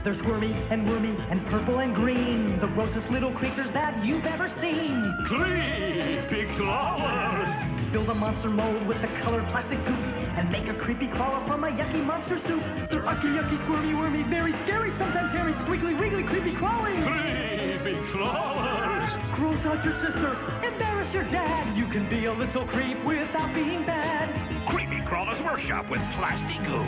They're squirmy and wormy and purple and green, the grossest little creatures that you've ever seen. Creepy crawlers. Build a monster mold with the colored plastic goop and make a creepy crawler from a yucky monster soup. They're yucky, squirmy, wormy, very scary, sometimes hairy, squiggly, wiggly, creepy crawling. Creepy crawlers. Gross out your sister, embarrass your dad. You can be a little creep without being bad. Creepy Crawlers Workshop with plastic goof.